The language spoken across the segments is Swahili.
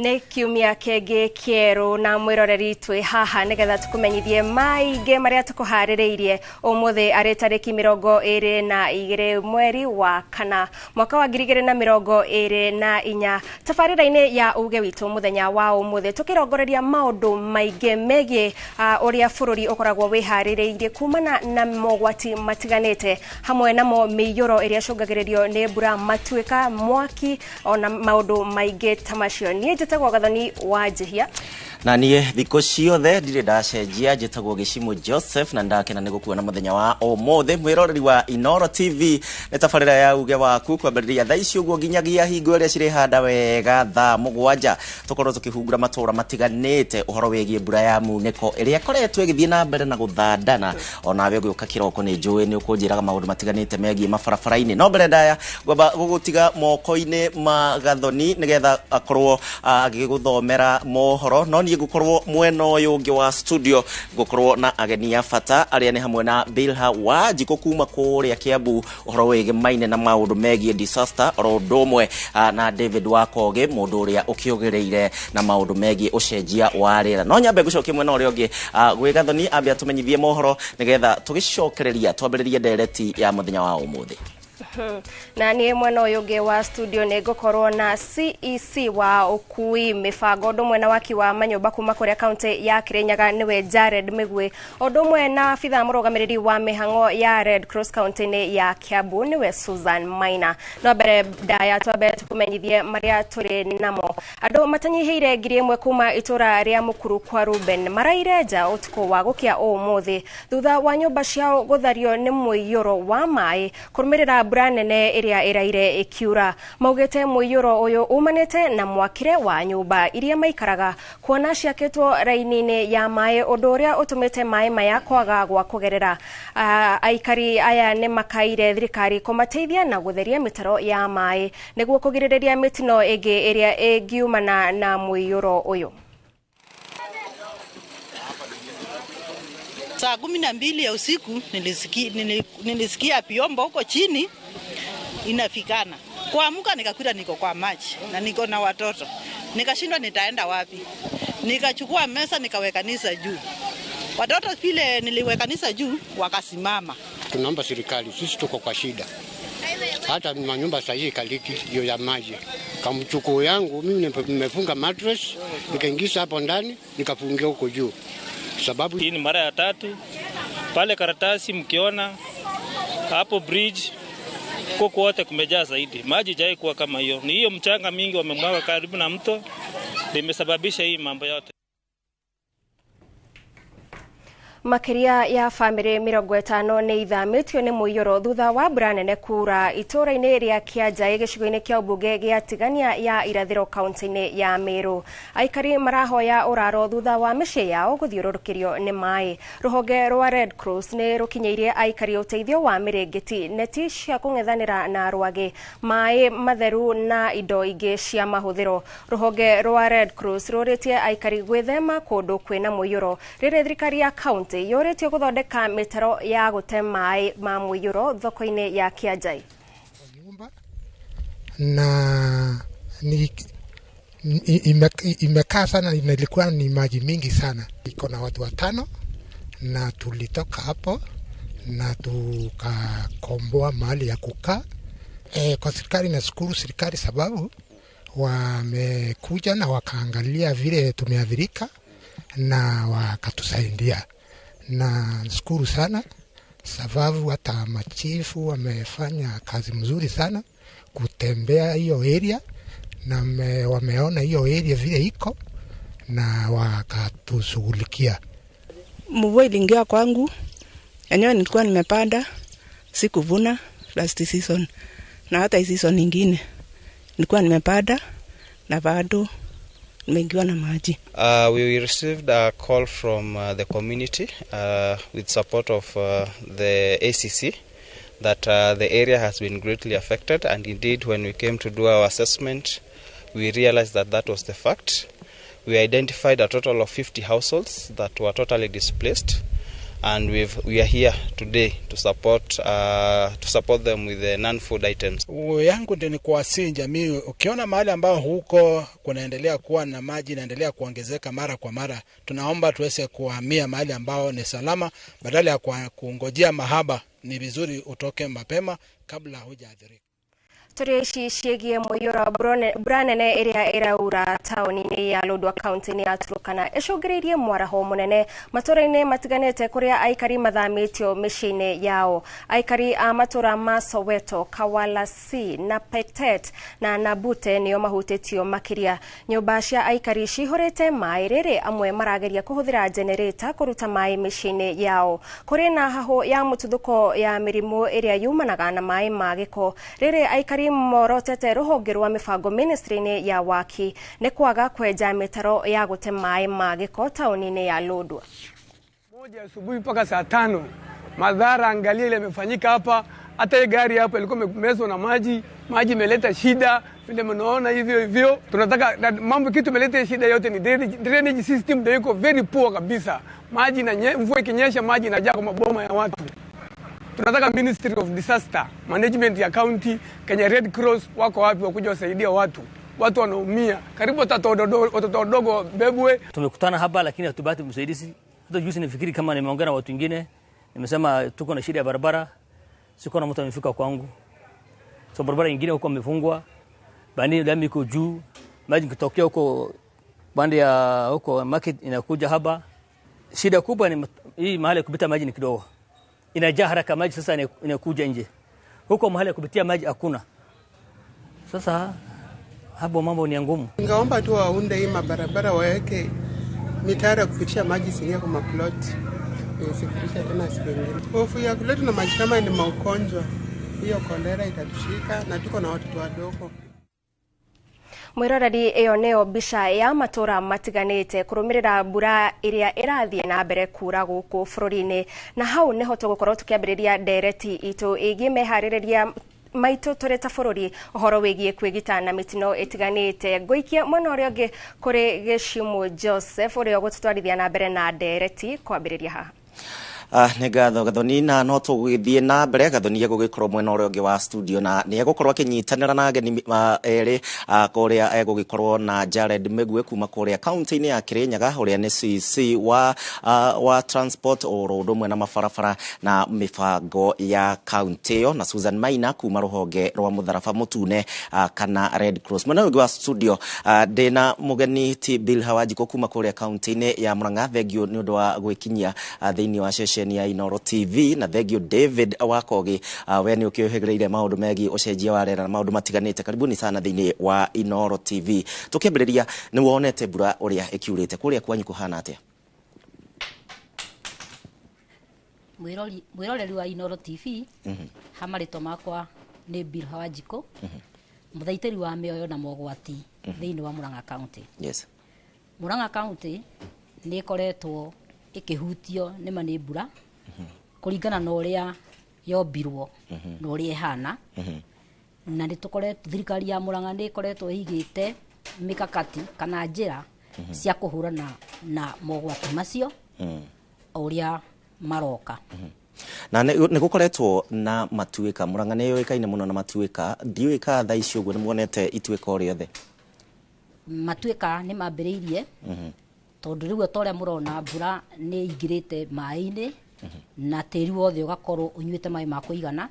Nĩ kiumia kĩngĩ kĩerũ na mwĩroreri twĩ haha nĩgetha tũkũmenyithie maingĩ marĩa tũkũharĩrĩirie ũmũthĩ arĩ tarĩki 22 mweri wa kana mwaka wa 2024. Tabarĩra-inĩ ya uge witũ mũthenya wa ũmũthĩ tũkĩrongoreria maũndũ maingĩ megiĩ ũrĩa bũrũri ũkoragwo wĩharĩrĩirie kumana na mogwati matiganĩte, hamwe namo mĩiyũro ĩrĩa cũngagĩrĩrio nĩ mbura, matuĩka, mwaki ona maũndũ maingĩ ta macio. Niĩ njĩtagwo Gathoni wa Njihia. Na niĩ thikũ ciothe ndirĩ ndacenjia, njĩtagwo Gĩcimũ Joseph, na ndakena nĩ gũkuona mũthenya wa ũmũthĩ. Mwĩroreri wa Inooro TV nĩ tabarĩra ya uge waku kwambĩrĩria thaa ici ũguo nginyagia hingo ĩrĩa cirĩ handa wega thaa 7 tũkorwo tũkĩhungura matũra matiganĩte ũhoro wĩgiĩ mbura ya munĩko ĩrĩa ĩkoretwo ĩgĩthiĩ na mbere na gũthandana. Onawe ũgĩũka kĩroko nĩ njũĩ nĩ ũkũnjĩraga maũndũ matiganĩte megiĩ mabarabara-inĩ. No mbere ndaya ngwamba gũgũtiga moko-inĩ ma Gathoni nĩgetha akorwo agĩgũthomera mohoro, no niĩ ngũkorwo mwena ũyũ ũngĩ wa studio ngũkorwo na ageni a bata arĩa nĩ hamwe na Bilha wa Njiko kuma kũrĩa Kiambu ũhoro wĩgĩmaine na maũndũ megiĩ disaster, oro ũndũ ũmwe na David Wakoge mũndũ ũrĩa ũkĩũgĩrĩire na maũndũ megiĩ ũcenjia wa rĩera. No nyambe ngũcokie mwena ũrĩa ũngĩ gwĩ Gathoni ambia tũmenyithie mohoro nĩgetha tũgĩcokereria twambĩrĩrie ndereti ya mũthenya wa ũmũthĩ. Na niĩ mwena ũyũ ũngĩ wa studio nĩ ngũkorwo na CEC wa ũkui mĩbango ũndũ ũmwe na waki wa manyũmba kuma kũrĩa kaunti ya Kirinyaga nĩwe Jared Mĩgwi, ũndũ ũmwe na abitha mũrũgamĩrĩri wa mĩhang'o ya Red Cross kaunti-inĩ ya Kiambu nĩwe Susan Maina. No mbere ndaya twambe tũkũmenyithie marĩa tũrĩ namo. Andũ matanyihĩire 1,000 kuma itũra rĩa Mũkuru kwa Ruben maraire nja ũtukũ wa gũkĩa ũmũthĩ thutha wa nyũmba ciao gũthario nĩ mũiyũro wa maĩ kũrũmĩrĩra mbura nene ĩrĩa ĩraire ĩkiura. Maugĩte mũiyũro ũyũ umanĩte na mwakire wa nyũmba iria maikaraga kuona ciakĩtwo raini-inĩ ya maĩ, ũndũ ũrĩa ũtũmĩte maĩ maya kwaga gwa kũgerera. Aikari aya nĩ makaire thirikari kũmateithia na gũtheria mĩtaro ya maĩ nĩguo kũgirĩrĩria mĩtino ĩngĩ ĩrĩa ĩngiumana na mũiyũro ũyũ. Saa 12 ya usiku nilisikia piombo huko chini inafikana. Kuamka nikakuta niko kwa maji na niko na watoto. Nikashindwa nitaenda wapi. Nikachukua mesa nikawekanisha juu. Watoto vile niliwekanisha juu wakasimama. Tunaomba serikali, sisi tuko kwa shida. Hata manyumba sahihi kaliki hiyo ya maji. Kamchukuo yangu mimi nimefunga mattress, nikaingiza hapo ndani, nikafungia huko juu. Sababu hii ni mara ya 3 pale Karatasi, mkiona hapo bridge koko wote kumejaa zaidi. Maji jai kuwa kama hiyo. Ni hiyo mchanga mingi wamemwaga karibu na mto limesababisha hii mambo yote. Makiria ya family 50 nĩ ithamĩtio nĩ mũiyũro thutha wa mbura nene kura itũra-inĩ rĩa Kĩanjai gĩcigo-inĩ kĩa ũmbunge gĩa Tigania ya irathĩro kaunti-inĩ ya Meru. Aikari marahoya ũraro thutha wa mĩciĩ yao gũthiũrũrũkĩrio nĩ maĩ. Rũhonge rwa Red Cross nĩ rũkinyĩirie aikari ũteithio wa mĩrĩngĩti, neti cia kũng'ethanĩra na rwagĩ, maĩ matheru na indo ingĩ cia mahũthĩro. Rũhonge rwa Red Cross rũrĩtie aikari gwĩthema kũndũ kwĩna mũiyũro rĩrĩ thirikari ya kaunti yorĩtio gũthondeka mĩtaro ya gũte maĩ ma mũiyũro thoko-inĩ ya Kĩanjai. Na imekaa sana, ilikuwa ni maji mingi sana. Iko na watu 5 na tulitoka hapo na tukakomboa mahali ya kukaa. Kwa serikali na shukuru serikali sababu wamekuja na wakaangalia vile tumeadhirika na wakatusaidia. Na shukuru sana sababu hata machifu wamefanya kazi mzuri sana kutembea hiyo area na wameona hiyo area vile iko na wakatushughulikia. Mvua iliingia kwangu, enyewe nilikuwa nimepanda, sikuvuna last season na hata season nyingine nilikuwa nimepanda na bado nimeingiwa na maji. We received a call from the community with support of the ACC that the area has been greatly affected, and indeed when we came to do our assessment we realized that that was the fact. We identified a total of 50 households that were totally displaced, and we are here today to support them with the non-food items. Yangu ndio ni kuwasihi jamii, ukiona mahali ambao huko kunaendelea kuwa na maji inaendelea kuongezeka mara kwa mara, tunaomba tuweze kuhamia mahali ambao ni salama badala ya kungojea mahaba. Ni vizuri utoke mapema kabla hujaathirika. Tureshi shegie moyora branene area eraura taoni ya Lodwar County ni Turkana eshogiririe mwaraho munene matora-ine matiganete kuria aikari mathamitio micine yao. Aikari a matora ma Soweto, Kawalasi na Petet na Nabute niyo mahutitio makiria. Nyumba cia aikari cihorete mai riri amwe marageria kuhuthira generator kuruta mai micine yao. Kuri na haho ya mututhuko ya mirimu area yumanaga na mai magiko riri aikari morotete ruhonge rwa mifango ministry-ini ya waki ni kwaga kweja mitaro ya gute mai magiko tauni-ini ya Lodwar. Moja asubuhi mpaka saa 5 madhara angalia ile imefanyika hapa. Hata gari hapa ilikuwa imemezwa na maji imeleta shida vile mnaona hivyo. Tunataka mambo kitu imeleta shida yote ni drainage system ndio iko very poor kabisa. Maji na mvua ikinyesha maji inajaa kwa maboma ya watu. Tunataka Ministry of Disaster Management ya county, Kenya Red Cross wako wapi wakuja wasaidia watu. Watu wanaumia. Karibu watoto wadogo bebwe. Tumekutana hapa lakini hatubati msaidizi. Hata juzi nifikiri kama nimeongea na watu wengine, nimesema tuko na shida ya barabara. Siko na mtu amefika kwangu. So barabara nyingine huko imefungwa. Bani lami iko juu. Maji kitokea huko bande ya huko market inakuja hapa. Shida kubwa ni hii mahali kupita maji ni kidogo. Inajaa haraka maji sasa inakuja nje. Huko mahali kupitia maji hakuna. Sasa hapo mambo ni ngumu. Ningeomba tu waunde hii mabarabara waweke mitaro kupitia maji singia kwa maplot. Sifirisha tena siku nyingine. Hofu ya kuleta na maji kama ni maugonjwa. Hiyo kolera itatushika na tuko na watoto wadogo. Mwiroreri iyo neo bisha ya matora matiganite kurumirira mbura iria irathie na mbere kura guku bururi-ini na hau niho tugukorwo tukiambiriria ndereti itu igie mehaririria maitu tureta bururi uhoro wigie kwigita na mitino itiganite ngoikia mwena uria ungi kuri Geshimu Joseph uria gututwarithia na mbere na ndereti kwambiriria haha. Negatho gathoni na no tugithie na mbere gathoni gugikorwo mwena uria ungi wa studio na ni egukorwo akinyitanira na ageni eri kuria egugikorwo na Jared Megwe kuma kuria county-ini ya Kirinyaga uria ni CC wa transport orodo mwena mafarafara na mifango ya county yo na Susan Maina kuma ruhonge rwa mutharaba mutune kana Red Cross. Mwena ungi wa studio dena mugeni ti Bill Hawajiko kuma kuria county-ini ya Murang'a. Thegio ni undu wa gwikinyia thiini wa ya Inoro TV na thegio David Wakogi we ni ukiohegereire maundu megi ucenjia wa rera na maundu matiganite. Karibuni sana thiini wa Inoro TV. Tukiambiriria ni wonete mbura uria ikiurite kuria kwanyu kuhana atia? Mwiroreri wa Inoro TV hamarito makwa ni Bill Hawajiko muthaitiri wa mioyo na mogwati thiini wa Murang'a County. Yes. Murang'a County ni koretwo ikihutio ni manibura kuringana na uria yombirwo na uria ihana na nitukoretwo thirikari ya Murang'a ni koretwo higite mikakati kana njira cia kuhurana na mogwati macio uria maroka. Na ni gukoretwo na matuika Murang'a ni yoikaine muno na matuika ndiuika tha icio guo ni muonete ituika o riothe? Matuika ni mambiriirie tondu riu toria murona mbura ni ingirite mai-ini na tiri wothe ugakorwo unyuite mai ma kuigana.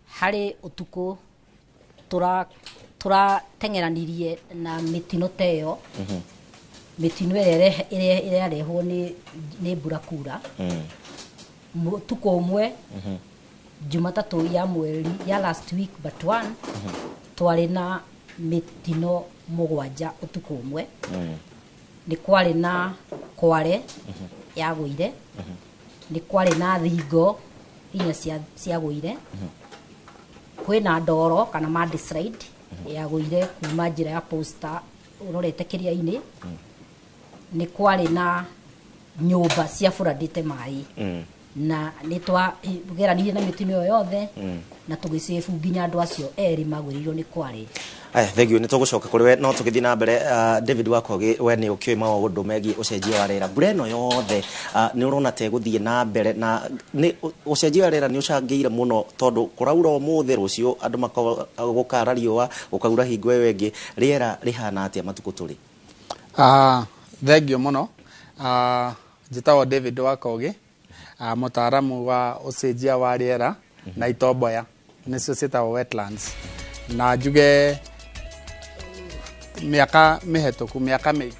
Hari utuku turatengeranirie na mitino teyo mitino iria rehwo ni mbura kura tuko umwe Jumatatu ya mweri ya last week but one twari na mitino mugwanja utuku umwe. Ni kwari na kware ya guire ni kwari na thingo inya cia guire kwina ndoro kana mudslide ya guire kuma njira ya posta urorete kiria-ini ni kwari na nyumba cia furadite mai na nitwageranirie na mitino yo yothe na tugisefu nginya andu acio eri magwirirwo ni kwari. Thank you. Nitugucoka kuri we no tugithi na mbere. David Wakogi, we ni ukioi maundu megi ucenjia wa rĩera bureno yothe ni urona te guthie na mbere na ni ucenjia wa rĩera ni ucangiire muno tondu kuraura umuthi rucio andu makagukara riua ukaura hingo ĩyo ĩngĩ rĩera rihana atia matuko turi. Thank you muno. Njitagwo David Wakogi, mutaaramu wa ucenjia wa rĩera na itomboya nicio cietagwo wetlands, na njuge miaka mihituku miaka mingi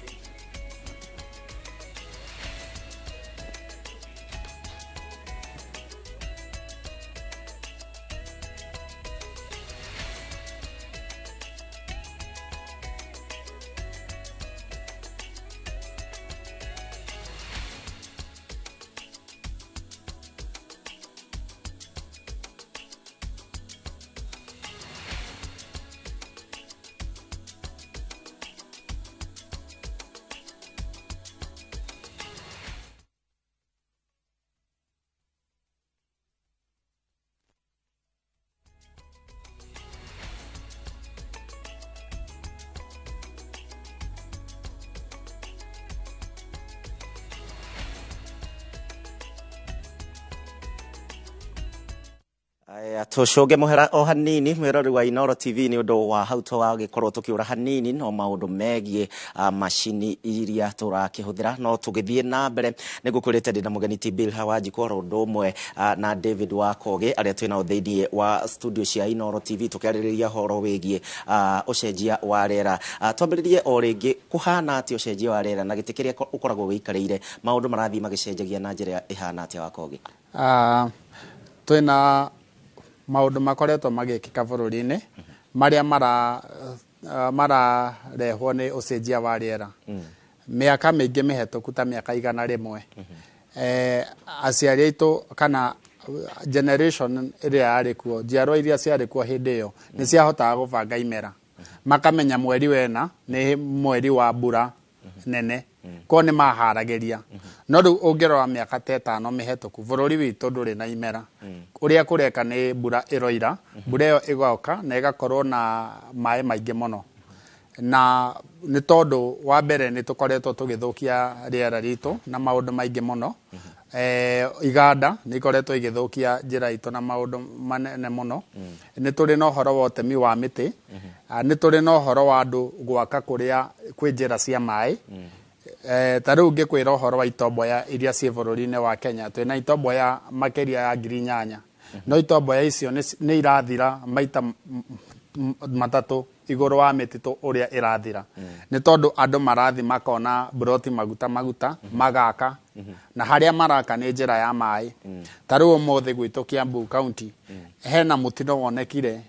tucoge muhera o hanini mwirori wa Inoro TV ni undu wa hau twagikorwo tukiura hanini no maundu megie machini iria turakihuthira no tugithie na mbere nigukurite ndina mugeni Bill Hawaji kwa undu umwe na David Wakogi aria twina uthiidie wa studio cia Inoro TV tukiaririria horo wigie ucenjia wa rĩera. Twambiririe o ringi kuhana ati ucenjia wa rĩera na gitikiria ukoragwo wikarĩire maundu marathi magicenjagia na njira ihana ati Wakogi. Twina maundu makoretwo magikika bururi-ini maria mararehwo ni ucenjia wa rĩera. Miaka mingi mihituku ta miaka 100 aciari aitu kana generation iria yari kuo njiarwa iria ciari kuo hindi iyo ni ciahotaga gubanga imera makamenya mweri wena ni mweri wa mbura nene ko ni maharageria no riu ungirora miaka 5 mihituku bururi witu nduri na imera uria kureka ni mbura iroira mbura iyo igoka na igakorwo na mai maingi muno na ni tondu wa mbere ni tukoretwo tugithukia rĩera ritu na maundu maingi muno iganda ni ikoretwo igithukia njira itu na maundu manene muno ni turi na uhoro wa utemi wa miti ni turi na uhoro wa andu gwaka kuria kwi njira cia mai taru ngikwira uhoro wa itomboya iria cie bururi-ini wa Kenya twina itomboya makeria ya 8,000 no itomboya icio ni irathira maita matatu iguru wa mititu uria irathira ni tondu andu marathi makona broti maguta magaka na haria maraka ni njira ya mai taru umuthi gwitu Kiambu County hena mutino wonekire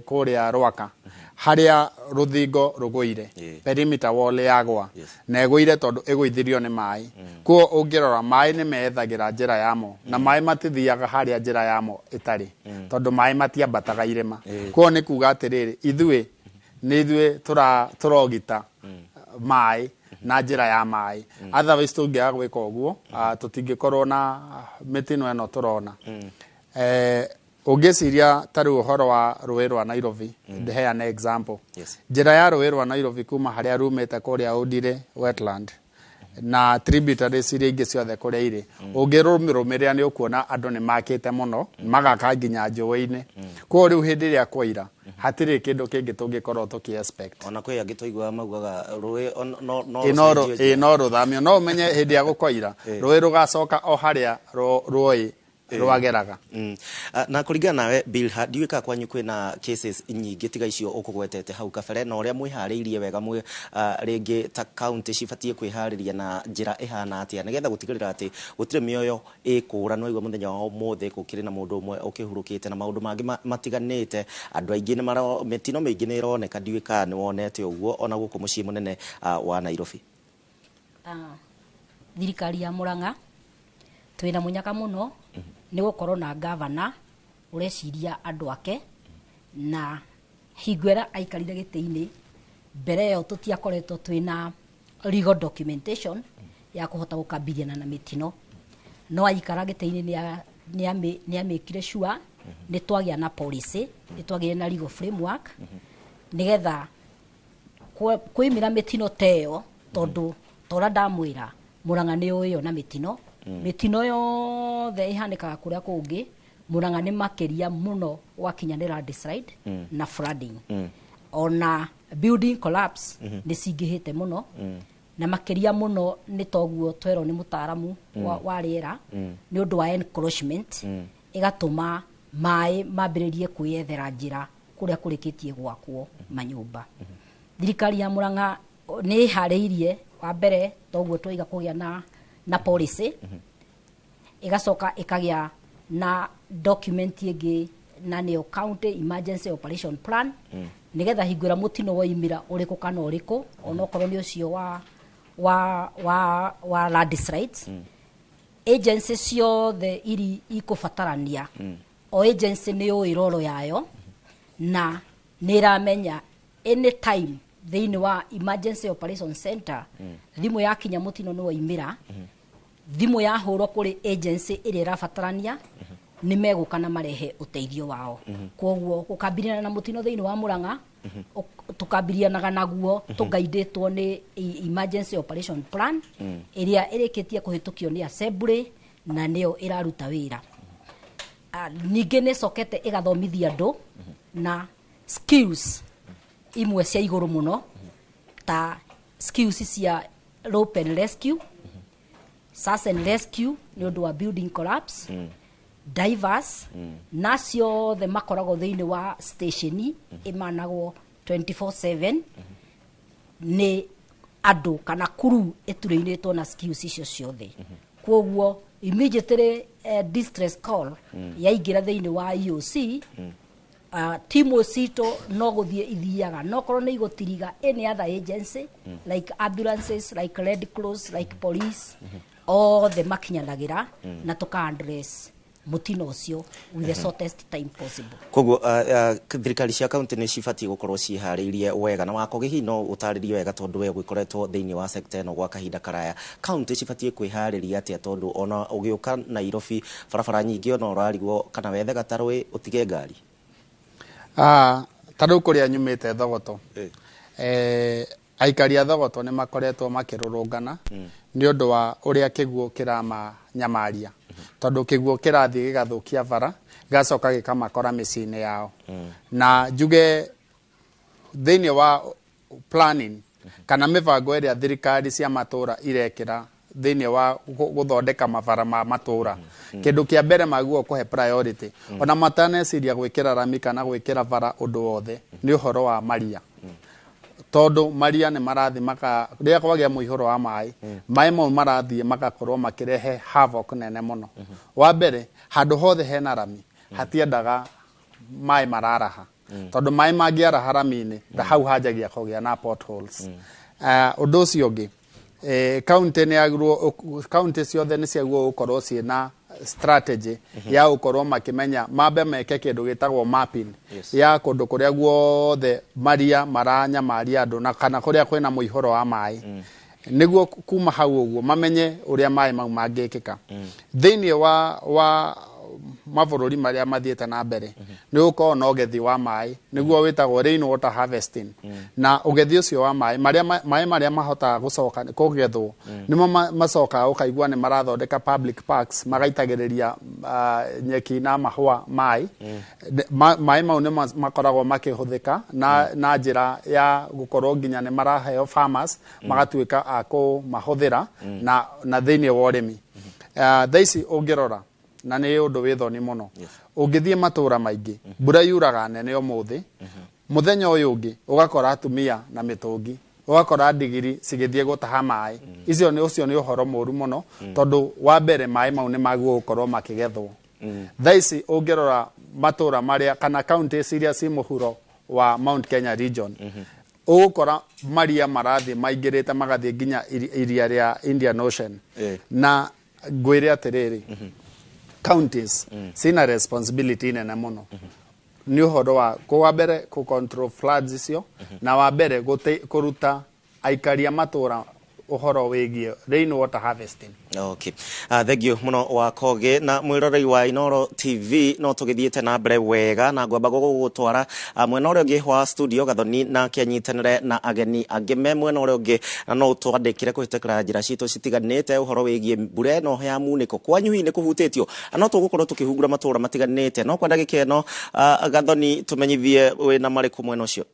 kuria Rwaka haria ruthingo ruguire perimeter wall yagwa na eguire tondu eguithirio ni mai kuo ungirora mai ni meethagira njira yamo na mai matithiaga haria njira yamo itari tondu mai matiambataga irema kuo ni kuga atiriri ithui turogita mai na njira ya mai otherwise tungiaga gwika uguo tutingikorwo na mitino eno turona ungiciria taru uhoro wa rũĩ rwa Nairobi ndeheana example njira ya rũĩ rwa Nairobi kuma haria rumite kuria Udire wetland na tributaries iria ingi ciothe kuria iri ungirumirumira ni ukuona andu ni makite muno magaka nginya njũĩ-ini kwa riu hindi ria kwaira hatiri kindu kingi tungikorwo tuki expect ona kwi angi tuigua maugaga rũĩ no ruthamio no umenye hindi ya gukwaira rũĩ rugacoka o haria rũĩ rwageraga na kuringana nawe Bill ndiwika kwanyu kwina cases nyingi tiga icio ukugwetete hau kabere na uria mwihariirie wega mwe ringi ta county cibatie kwihariria na njira ihana atia nigetha gutigirira ati gutire mioyo ikura no igwa muthenya wa umuthi gukiri na mundu umwe ukihurukite na maundu mangi matiganite andu aingi ni maro metino maingi ni ironeka ndiwika ni wonete uguo ona guku mucii munene wa Nairobi. Thirikari ya Murang'a twina munyaka muno ni gukorwo na governor ureciria andu ake na hingwera aikarire giti-ini mbere yo tutiakoretwo twina legal documentation ya kuhota gukabiliana na mitino no aikara gĩtĩ-inĩ nĩ amĩkire sure nĩ twagĩa na policy, nĩ twagĩa na legal framework nigetha kwĩmĩra mĩtino teyo tondũ tora ndamwĩra Murang'a nĩ ũyũ na mĩtino yothe ihanĩkaga kũrĩa kũngĩ Murang'a nĩ makĩria mũno wakinya nĩ landslide na flooding ona building collapse nĩ cingĩhĩte mũno na makĩria mũno nĩ toguo twerwo nĩ mũtaaramu wa rĩera nĩ ũndũ wa encroachment igatũma maĩ mambĩrĩrie kwĩyethera njĩra kũrĩa kũrĩkĩtie gwakwo manyũmba. Thirikari ya Murang'a nĩ harĩirie wa mbere toguo twiga kũgĩa na policy igacoka ikagĩa na document ĩngĩ na nĩyo county emergency operation plan nigetha hingũra mũtino woimĩra ũrĩkũ kana ũrĩkũ onokorwo nĩ ũcio wa landslides agency ciothe iri ikubatarania o agency nĩ ũĩ roro yayo na nĩ ramenya anytime thĩinĩ wa emergency operation center thimũ yakinya mũtino nĩ woimĩra thimũ yahũrwo kũrĩ agency ĩrĩa ĩrabatarania nĩ megũka na marehe ũteithio wao kwoguo gũkambiriana na mũtino thĩinĩ wa Murang'a tukambirianaga naguo tũgaidĩtwo nĩ emergency operation plan ĩrĩa ĩrĩkĩtie kũhĩtũkio nĩ assembly na nĩyo ĩraruta wĩra. Ningĩ nĩ cokete ĩgathomithia andũ na skills imwe cia igũrũ mũno ta skills cia rope and rescue, search and rescue nĩ ũndũ wa building collapse, divers nacio the makoragwo thĩinĩ wa station imanagwo 24/7 nĩ andũ kana kuru ĩturĩinĩtwo na skills icio ciothe kwoguo immediately distress call yaingĩra thĩinĩ wa EOC timu cito no gũthiĩ ithiaga no korwo nĩ igũtiriga any other agency like ambulances like Red Cross like police othe makinyanagĩra na tuka address mutino ucio with the shortest time possible. Koguo thirikari cia county nĩ cibatiĩ gũkorwo ciharĩirie wega na wako gĩhino ũtarĩrio wega tondũ we gwĩkoretwo thĩinĩ wa sector ĩno gwa kahinda karaya county cibatiĩ kwĩharĩria atĩa tondũ ona ũgĩũka Nairobi barabara nyingĩ ona ũrarigwo kana wethe gatarũ ũtige ngari. Tarĩu kũrĩa nyumĩte Thogoto aikari a Thogoto nĩ makoretwo makĩrũrũngana nĩ ũndũ wa ũrĩa kĩguũ kĩramanyamaria tondũ kĩguũ kĩrathiĩ gĩgathũkia bara gacoka gĩkamakora mĩciĩ-inĩ yao na njuge thĩinĩ wa planning kana mĩbango ĩrĩa thirikari cia matũra irekĩra thĩinĩ wa gũthondeka mabara ma matũra kĩndũ kĩa mbere maguo kũhe priority ona mataneciria gwĩkĩra rami kana gwĩkĩra bara ũndũ wothe nĩ ũhoro wa maria tondũ maria nĩ marathi rĩrĩa kwagĩa mũihũro wa maĩ mau marathiĩ magakorwo makĩrehe havoc nene mũno. Wa mbere handũ hothe hena rami hatiendaga maĩ mararaha tondũ maĩ mangĩaraha rami-inĩ hau hanjagia kũgĩa na potholes. Ũndũ ũcio ũngĩ county ciothe nĩ ciagwo gũkorwo ciĩna strategy ya gũkorwo makĩmenya mambe meke kĩndũ gĩtagwo mapping ya kũndũ kũrĩa guothe maria maranyamaria andũ na kana kũrĩa kwĩna mũihũro wa maĩ nĩguo kuma hau ũguo mamenye ũrĩa maĩ mau mangĩkĩka thĩinĩ wa mabũrũri marĩa mathiĩte na mbere nĩ gũkorwo na ũgethi wa maĩ nĩguo wĩtagwo rain water harvesting na ũgethi ũcio wa maĩ marĩa mahotaga gũcoka kũgethwo nĩmo macokaga ũkaigua nĩ marathondeka public parks magaitagĩrĩria nyeki na mahũa maĩ mau nĩ makoragwo makĩhũthĩka na njĩra ya gũkorwo nginya nĩ maraheo farmers magatuĩka a kũmahũthĩra na thĩinĩ wa ũrĩmi. Thaa ici ũngĩrora na nĩ ũndũ wĩ thoni mũno ũngĩthiĩ matũra maingĩ mbura yuraga nene ũmũthĩ mũthenya ũyũ ũngĩ ũgakora atumia na mĩtũngi ũgakora ndigiri cigĩthiĩ gũtaha maĩ ũcio nĩ ũhoro mũru mũno tondũ wa mbere maĩ mau nĩ maguo gũkorwo makĩgethwo. Thaa ici ũngĩrora matũra marĩa kana county iria ci mũhuro wa Mount Kenya region ũgũkora maria marathiĩ maingĩrĩte magathiĩ nginya iria rĩa Indian Ocean na ngwĩre atĩrĩrĩ counties sina responsibility nene mũno nĩ ũhoro wa kwa mbere ku control floods icio na wa mbere kũruta aikari a matũra uhoro wigie rainwater harvesting. Okay. Thank you muno wa Koge na mwirorei wa Inoro TV no tugithiete na mbere wega na ngwamba gugutwara mwena uria ungi wa studio Gathoni na kianyitanire na ageni angi me mwena uria ungi no utwandikire kuhitekera njira citu citiganite uhoro wigie mbura no ya muniko kwanyu hi ni kuhutitio no tugukorwo tukihungura matura matiganite no kwa ndagika ino Gathoni tumenyithie wina mariku mwena ucio.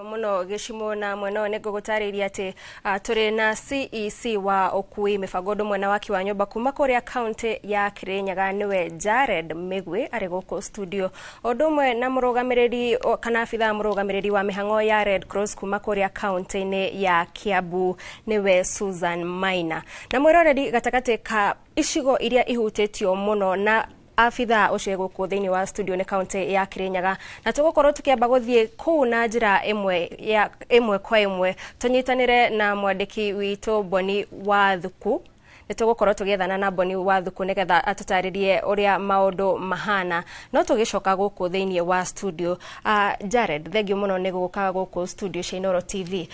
Muno gishimo na mwena nego gutariria ati turi na CEC wa ukui mifagodo mwena waki wa nyoba kuma kuria county ya Kirinyaga niwe Jared Migwe ari goko studio odumwe na murugamiriri kana afitha murugamiriri wa mihango ya Red Cross kuma kuria county ne ya Kiambu niwe Susan Maina na mwiroreri gatakate ka ishigo iria ihutitio muno na afitha ucio guku thiini wa studio ne county ya Kirinyaga na tugukorwo tukiamba guthie ku na njira imwe kwa imwe tunyitanire na mwandiki witu Boni wa Thuku nitugukorwo tugiethana na Boni wa Thuku nigetha atutaririe uria maundu mahana no tugicoka guku thiini wa studio. Jared, thank you muno ni guka guku studio cia Inoro TV.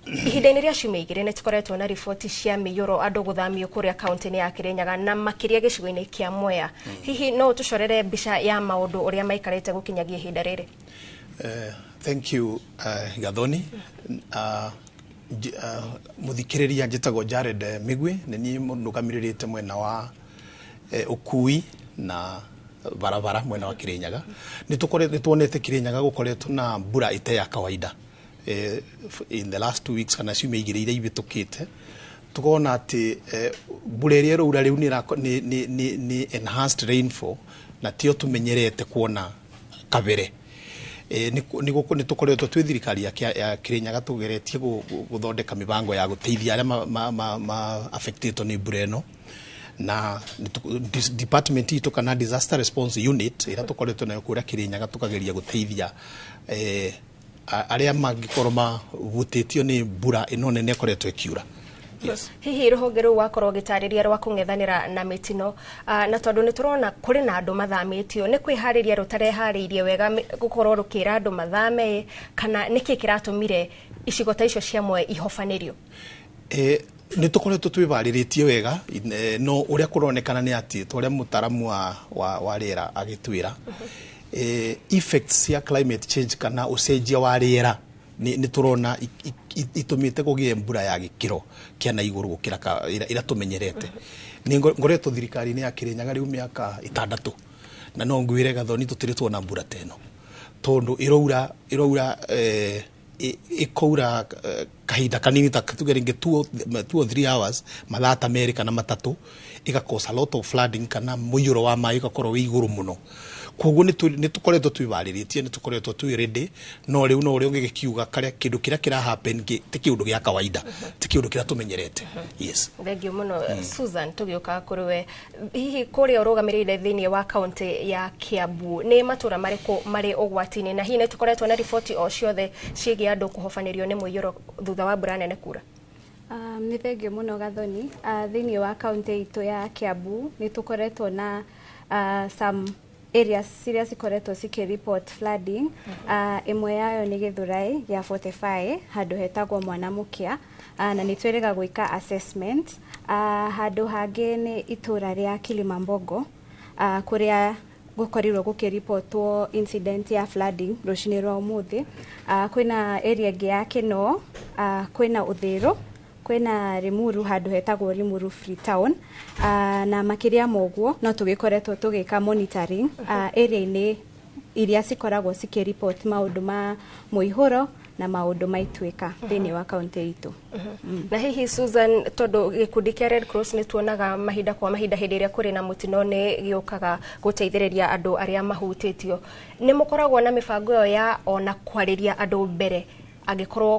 Ihinda-inĩ rĩa ciumia igĩrĩ nĩ tũkoretwo na riboti cia mĩiyũro andũ gũthamio kũrĩa kaunti-inĩ ya Kirinyaga na makĩria gĩcigo-inĩ kĩa Mwea. Hihi no ũtũcorere mbica ya maũndũ ũrĩa maikarĩte gũkinyagia ihinda rĩrĩ? Thank you Gathoni. Muthikĩrĩria njĩtagwo Jared Migwe nĩ niĩ mũrũgamĩrĩrĩte mwena wa ũkui na barabara mwena wa Kirinyaga. Nĩ tuonete Kirinyaga gũkoretwo na mbura ĩtarĩ ya kawaida. In the last 2 weeks kana ciumia igĩrĩ iria ibĩtũkĩte tukona ati mbura ĩrĩa ĩraura rĩu nĩ enhanced rainfall na tio tumenyerete kuona kabere nĩ tukoretwo twĩ thirikari ya Kirinyaga tugeretie guthondeka mibango ya guteithia arĩa affected nĩ mbura ĩno na department itu kana disaster response unit ĩrĩa tukoretwo nayo kũrĩa Kirinyaga tukageria guteithia aria mangikorwo mavutitio ni mbura ino nene koretwo ikiura. Yes. Hihi ruhonge rũu wakorwo gĩtarĩria rwa kũng'ethanĩra na mĩtino na tondũ nĩ tũrona kũrĩ na andũ mathamĩtio nĩ kwĩharĩria rũtareharĩirie wega gũkorwo rũkĩra andũ mathame kana nĩkĩ kĩratũmire icigo ta icio cia Mwea ihobanĩrio? Nĩ tũkoretwo twĩbarĩrĩtie wega no ũrĩa kũronekana nĩ atĩ tũrĩa mũtaramu wa rĩera agĩtwĩra effects ya climate change kana ucenjia wa riera ni turona itumite kugie mbura ya gikiro kia na iguru gukira ira tumenyerete ni ngoretwo thirikari-inĩ ya Kirinyaga riu miaka 6 na no ngwire Gathoni tutiritwo na mbura teno tondu iraura ikoura kahinda kanini ta tugerenge 2 or 3 hours mathata America na matatu igakosa a lot of flooding kana muyuro wa mai igakorwo wi iguru muno koguo nĩ tukoretwo twĩbarĩrĩtie nĩ tukoretwo twĩ ready no rĩu no ũrĩa ũngĩkiuga kĩndũ kĩrĩa kĩra happen ti kĩndũ gĩa kawaida ti kĩndũ kĩrĩa tumenyerete. Yes. Thank you muno. Susan, tũgĩũka kũrĩ we hihi kũrĩa ũrũgamĩrĩire thĩinĩ wa kaunti ya Kiambu nĩ matũra marĩkũ marĩ ũgwati-inĩ na hihi nĩ tũkoretwo na riboti o ciothe ciĩgiĩ andũ kũhobanĩrio nĩ mũiyũro thutha wa mbura nene kura? Nĩ thengiũ muno Gathoni. Thĩinĩ wa kaunti itũ ya Kiambu nĩ tũkoretwo na some areas ciria cikoretwo report flooding. Imwe yayo nĩ Githurai ya 45 handũ hetagwo Mwanamukia na nĩ twĩrĩga gwĩka assessment. Handũ hangĩ nĩ itũra rĩa Kilimambogo kũrĩa gukorirwo gukiripotwo incident ya flooding rucinĩ rwa umuthi. Kwĩna area ĩngĩ ya Kinoo, kwĩna Uthiru, kwĩna Limuru handũ hetagwo Limuru Freetown, na makĩria moguo no tũgĩkoretwo tũgĩka monitoring area-inĩ iria cikoragwo cikiripot maũndũ ma mũihũro na maũndũ maituĩka thĩinĩ wa kaunti itũ. Na hihi Susan, tondũ gĩkundi kĩa Red Cross nĩ tuonaga mahinda kwa mahinda hĩndĩ ĩrĩa kũrĩ na mũtino nĩ gĩũkaga gũteithĩrĩria andũ arĩa mahutĩtio, nĩ mũkoragwo na mĩbango ĩyo ya ona kwarĩria andũ mbere angĩkorwo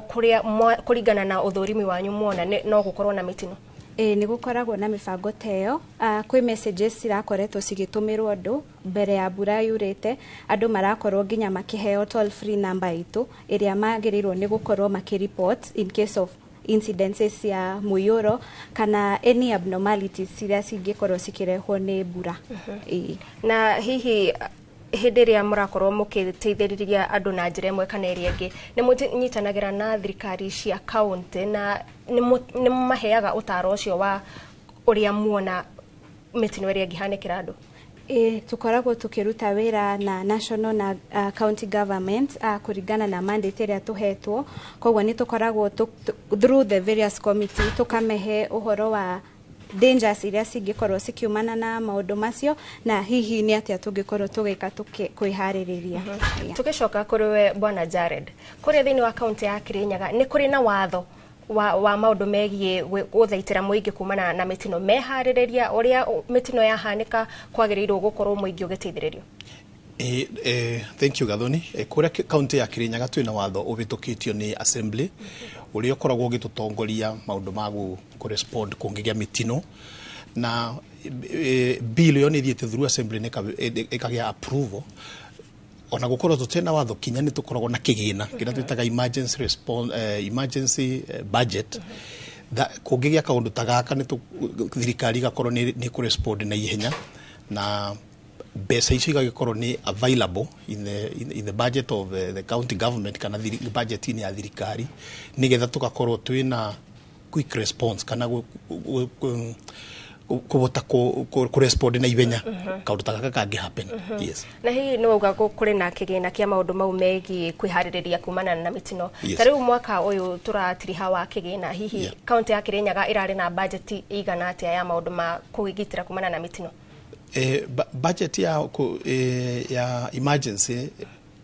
kũringana na ũthũrimi wanyu muona no gũkorwo na mĩtino? Nĩ gũkoragwo na mĩbango ta ĩyo. Kwĩ messages cirakoretwo cigĩtũmĩrwo andũ mbere ya mbura yurĩte. Andũ marakorwo nginya makĩheo toll free number itũ ĩrĩa magĩrĩirwo nĩ gũkorwo makĩreport in case of incidences ya mũiyũro kana any abnormalities iria cingĩkorwo cikĩrehwo nĩ mbura. Na hihi hindi ria murakorwo mukiteithĩrĩria andu na njĩra ĩmwe kana ĩrĩa ĩngĩ nĩ mũnyitanagĩra na thirikari cia county na nĩ maheaga ũtaaro ũcio wa ũrĩa muona mĩtino ĩrĩa ĩngĩhanĩkĩra andũ? Tukoragwo tukiruta wira na national na county government kuringana na mandate ĩrĩa tuhetwo, koguo ni tukoragwo through the various committee tukamehe uhoro wa dangers iria cingĩkorwo cikiumana na maũndũ macio na hihi nĩ atĩa tũngĩkorwo tũgĩka kwĩharĩrĩria. Tũgĩcoka kũrĩ we Bwana Jared, kũrĩa thĩinĩ wa kaunti ya Kirinyaga nĩ kũrĩ na watho wa maũndũ megiĩ gũthaitĩra mũingĩ kumana na mĩtino, meharĩrĩria ũrĩa mĩtino yahanĩka kwagĩrĩirwo gũkorwo mũingĩ ũgĩteithĩrĩrio? Thank you Gathoni. Kũrĩa kaunti ya Kirinyaga twĩna watho ũhĩtũkĩtio nĩ assembly ũrĩa ũkoragwo ũgĩtũtongoria maũndũ ma correspond kũngĩgĩa mĩtino, na bill ĩyo nĩ ĩthiĩte through assembly ĩkagĩa approval. Ona gũkorwo tũtena watho kinya nĩ tũkoragwo na kĩgĩna kĩrĩa twĩtaga emergency response emergency budget. Kũngĩgĩa kaũndũ ta gaka nĩ thirikari igakorwo nĩ kũrespond na ihenya, na mbeca icio igagĩkorwo nĩ available in the budget of the county government kana budget ya thirikari, nĩgetha tũgakorwo twĩna quick response kana kubota correspond na ibenya kaundu ta gaka kangi happen. Yes. Na hihi no uga kuri na kigina kia maundu mau megi kwihaririria kumana na mitino. Tariu mwaka uyu turatiriha wa kigina hihi kaunti ya Kirinyaga irari na budget igana atia ya maundu ma kugitira kumana na mitino? Budget ya emergency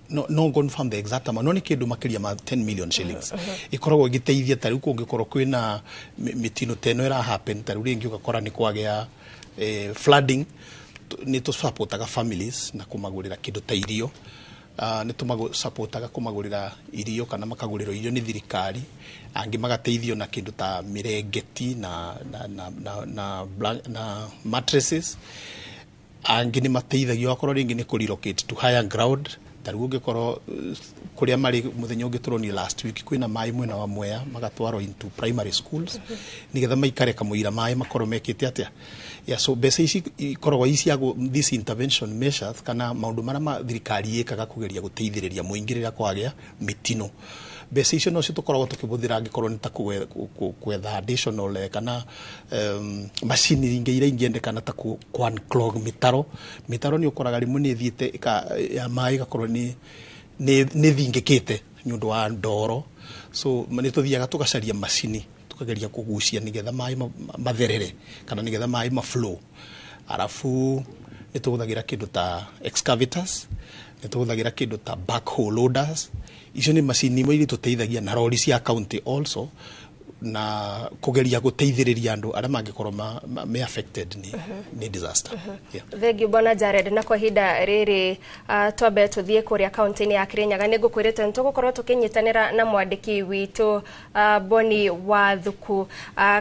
no confirm the exact amount, no ni kindu makiria ma 10 million shillings ikoragwo igiteithia tariu kungikorwo kwina mitino teno ira happen tariu ringi ugakora ni kwagea flooding, ni to supportaga families na kumagurira kindu ta irio, ni tumago supportaga kumagurira irio kana makaguriro irio ni thirikari, angi magateithio na kindu ta mirengeti na mattresses, angi ni mateithagio akorwo ringi ni ku relocate to higher ground. Tariu ungikorwo kuria mari muthenya ungituro ni last week kwina mai mwena wa Mwea magatwarwo into primary schools nigetha maikare kamuira mai makorwo mekite atia. So mbeca ici ikoragwo iciago this intervention measures kana maundu marama thirikari ikaga kugeria guteithiriria muingirira kwagea mitino. Mbeca icio no citukoragwo tukibuthira angikorwo ni ta kwetha additional kana machine ingira ingiendekana ta clog mitaro ni ukoraga rimwe ni thiite ya mai gakorwo ni thingikite nyundu wa ndoro, so ni tuthiaga tugacaria machine tukageria kugucia nigetha mai matherere kana nigetha mai flow. Arafu ni tuguthagira kindu ta excavators, ni tuguthagira kindu ta backhoe loaders. Icio ni machine imwe iria tuteithagia na rori cia county also na kugeria guteithiriria andu aria mangikorwo me affected ni disaster. Thank you Bwana Jared, na kwa hinda riri twambe tuthie kuria county ya Kirinyaga ni ngukwirite ntugukorwo tukinyitanira na mwandiki witu Boni Wathuku